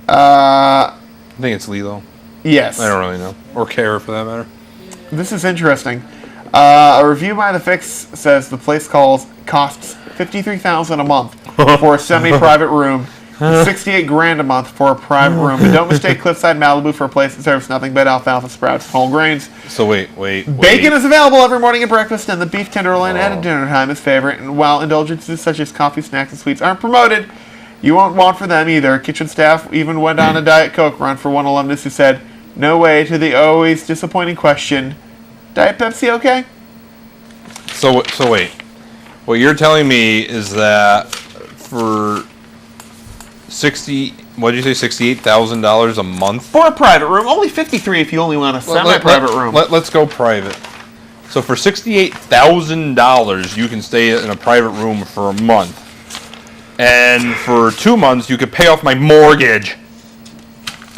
I think it's Lilo. Yes. I don't really know. Or care for that matter. This is interesting. A review by The Fix says the place costs $53,000 a month for a semi-private room, $68,000 a month for a private room. But don't mistake Cliffside Malibu for a place that serves nothing but alfalfa sprouts and whole grains. So wait. Bacon is available every morning at breakfast, and the beef tenderloin at dinner time is favorite. And while indulgences such as coffee, snacks, and sweets aren't promoted, you won't want for them either. Kitchen staff even went on a Diet Coke run for one alumnus who said, "No way," to the always disappointing question, "Diet Pepsi okay?" So wait. What you're telling me is that for $68,000 a month For a private room, only $53,000 if you only want a semi-private room. Let's go private. So for $68,000, you can stay in a private room for a month, and for 2 months, you could pay off my mortgage.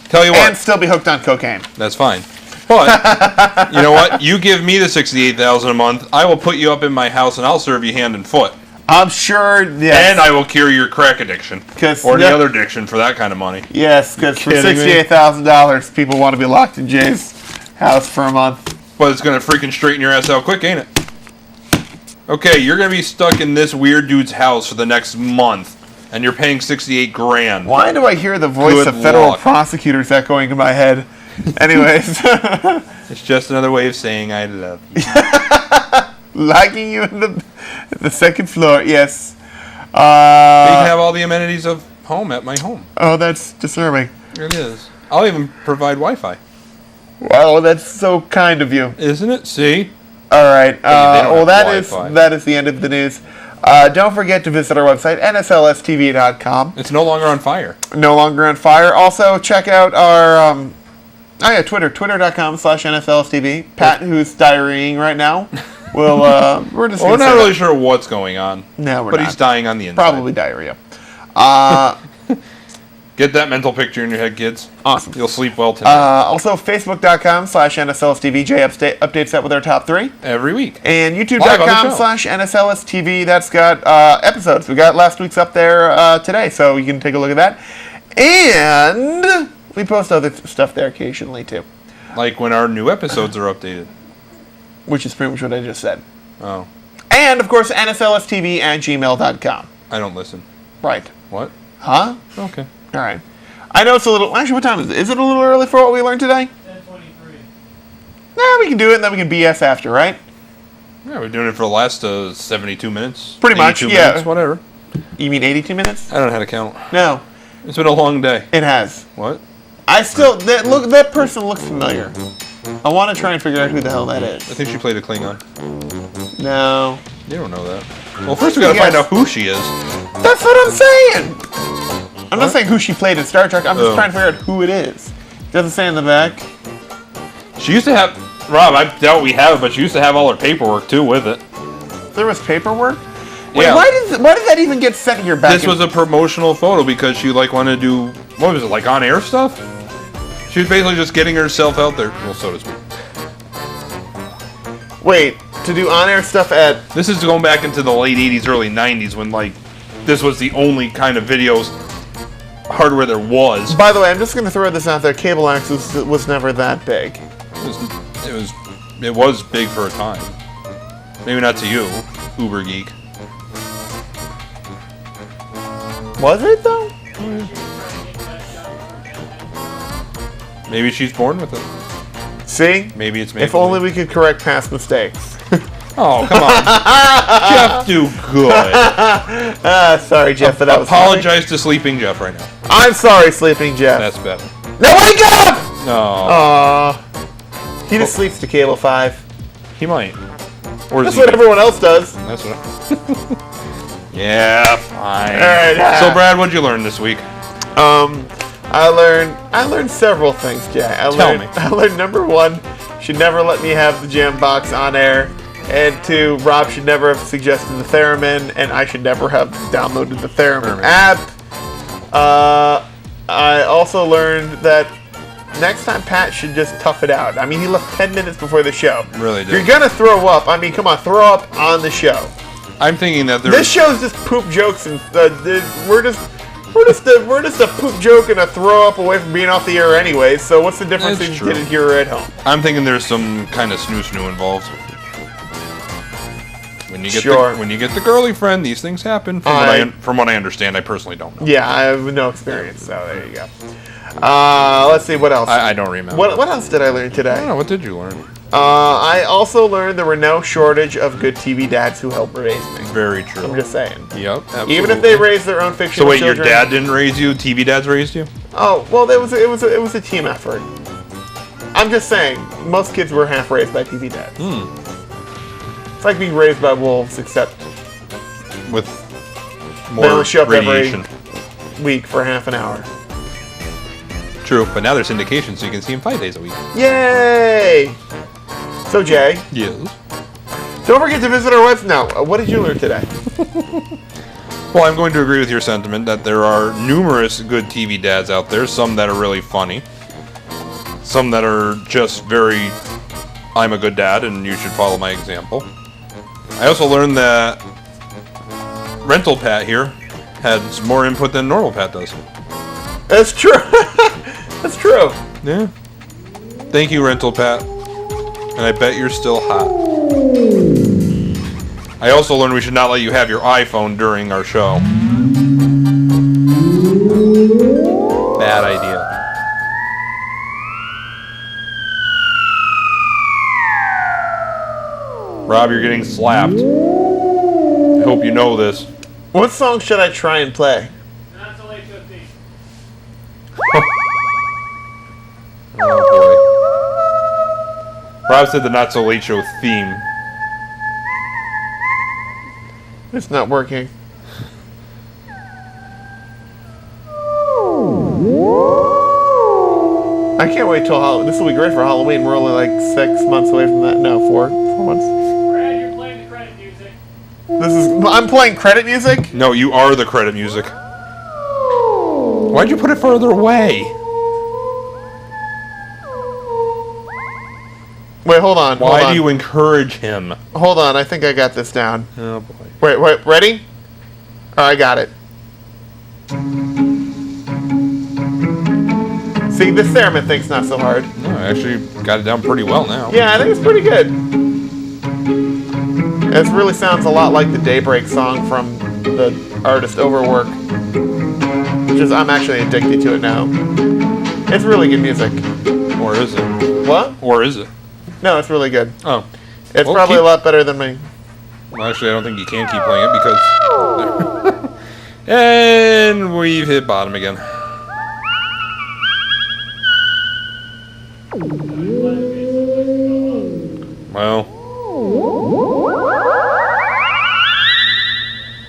Tell you what, And still be hooked on cocaine. that's fine. But you know what? You give me the $68,000 a month, I will put you up in my house, and I'll serve you hand and foot. I'm sure, yes. And I will cure your crack addiction. Or the other addiction for that kind of money. Yes, because for Kidding me? $68,000, people want to be locked in Jay's house for a month. But it's going to freaking straighten your ass out quick, ain't it? Okay, you're going to be stuck in this weird dude's house for the next month, and you're paying $68,000. Why do I hear the voice Good of federal luck. prosecutors echoing in my head? Anyways. It's just another way of saying I love you. Locking you in the second floor, yes. You can have all the amenities of home at my home. Oh, that's disturbing. It is. I'll even provide Wi-Fi. Wow, that's so kind of you. Isn't it? See? All right. don't Well, have Wi-Fi. that is the end of the news. Don't forget to visit our website, nslstv.com. It's no longer on fire. No longer on fire. Also, check out our Twitter, twitter.com/nslstv. Pat, who's diarrheaing right now, will we're just. We're not really sure what's going on. No, we're but not. he's dying on the inside. Probably diarrhea. Get that mental picture in your head, kids. Awesome. You'll sleep well tonight. Also, facebook.com/nslstv. Jay updates that with our top 3. Every week. And Live on the show. youtube.com/nslstv. That's got episodes. We got last week's up there today, so you can take a look at that. And we post other stuff there occasionally, too. Like when our new episodes are updated. Which is pretty much what I just said. Oh. And, of course, nslstv@gmail.com. I don't listen. Right. What? Huh? Okay. All right. I know it's a little... Actually, what time is it? Is it a little early for what we learned today? 10:23. Nah, we can do it, and then we can BS after, right? Yeah, we're doing it for the last 72 minutes. Pretty much, 82 yeah. minutes, whatever. You mean 82 minutes? I don't know how to count. No. It's been a long day. It has. What? I still... That person looks familiar. I want to try and figure out who the hell that is. I think she played a Klingon. No. You don't know that. Well, first we gotta find out who she is. That's what I'm saying! I'm not saying who she played in Star Trek. I'm just trying to figure out who it is. It doesn't say in the back. She used to have... Rob, I doubt we have it, but she used to have all her paperwork, too, with it. There was paperwork? Wait, Yeah. why did that even get sent here back? This was a promotional photo because she, wanted to do... What was it, on-air stuff? She was basically just getting herself out there. Well, so to speak. Wait, to do on-air stuff at... This is going back into the late 80s, early 90s when, this was the only kind of videos hardware there was. By the way, I'm just going to throw this out there. Cable access was never that big. It was big for a time. Maybe not to you, Uber Geek. Was it, though? Maybe she's born with it. See? Maybe it's If only we could correct past mistakes. Oh, come on. Jeff, do good. Sorry, Jeff, but that was Apologize to Sleeping Jeff right now. I'm sorry, Sleeping Jeff. That's better. Now wake up! No. Aww. He just sleeps to Cable 5. He might. Or That's what everyone else does. That's what. Yeah, fine. Alright. So, Brad, what'd you learn this week? I learned several things, Jay. I learned number 1, should never let me have the jam box on air. And 2, Rob should never have suggested the Theremin, and I should never have downloaded the Theremin app. I also learned that next time Pat should just tough it out. I mean, he left 10 minutes before the show. Really did. You're gonna throw up. I mean, come on, throw up on the show. I'm thinking that this show's just poop jokes, and we're just a poop joke and a throw up away from being off the air anyway. So what's the difference if you get it here or at home? I'm thinking there's some kind of snoo involved. When you get the girly friend, these things happen. From what I understand, I personally don't know. Yeah, I have no experience, so there you go. Let's see, what else? I don't remember. What else did I learn today? I don't know, what did you learn? I also learned there were no shortage of good TV dads who helped raise me. Very true. I'm just saying. Yep, absolutely. Even if they raised their own fictional children. So wait, your dad didn't raise you? TV dads raised you? Oh, well, it was a team effort. I'm just saying, most kids were half raised by TV dads. It's like being raised by wolves, except with they more only show up radiation. every week for half an hour. True, but now there's syndication, so you can see him 5 days a week. Yay! So, Jay. Yes. Don't forget to visit our website. Now, what did you learn today? Well, I'm going to agree with your sentiment that there are numerous good TV dads out there. Some that are really funny. Some that are just very, I'm a good dad and you should follow my example. I also learned that Rental Pat here has more input than normal Pat does. That's true. That's true. Yeah. Thank you, Rental Pat. And I bet you're still hot. I also learned we should not let you have your iPhone during our show. Bad idea. Rob, you're getting slapped. I hope you know this. What song should I try and play? Not so late, 15. Oh boy. Rob said the Not So Late Show theme. It's not working. I can't wait till Halloween. This will be great for Halloween. We're only like 6 months away from that. No, 4 months. Brad, you're playing the credit music. I'm playing credit music? No, you are the credit music. Why'd you put it further away? Wait, hold on. Why do you encourage him? Hold on, I think I got this down. Oh boy. Wait, ready? Oh, I got it. See, this theremin thing's not so hard. No, I actually got it down pretty well now. Yeah, I think it's pretty good. It really sounds a lot like the Daybreak song from the artist Overwork. Which is, I'm actually addicted to it now. It's really good music. Or is it? What? Or is it? No, it's really good. Oh. It's probably a lot better than me. Well, actually, I don't think you can keep playing it because... And we've hit bottom again. Well.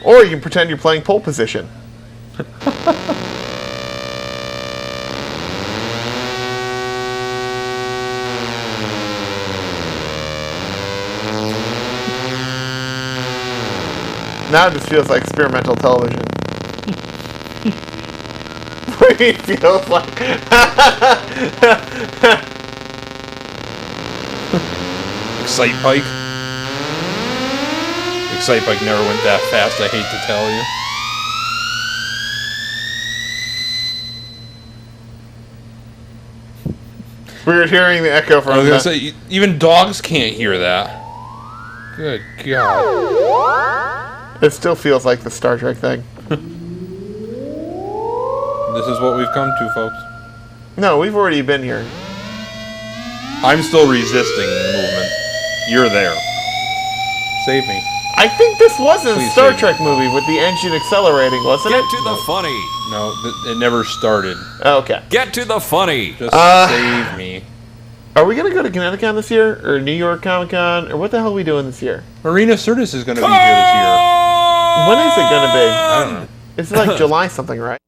Or you can pretend you're playing pole position. Now it just feels like experimental television. What do you feel like? Excite Bike. Excite Bike never went that fast, I hate to tell you. We were hearing the echo from I was going to say, even dogs can't hear that. Good God. It still feels like the Star Trek thing. This is what we've come to, folks. No, we've already been here. I'm still resisting the movement. You're there. Save me. I think this was a Please Star save Trek movie with the engine accelerating, wasn't Get it? to the funny. No, it never started. Oh, okay. Get to the funny. Just save me. Are we going to go to Connecticut this year? Or New York Comic Con? Or what the hell are we doing this year? Marina Sirtis is going to be here this year. When is it going to be? I don't know. It's like July something, right?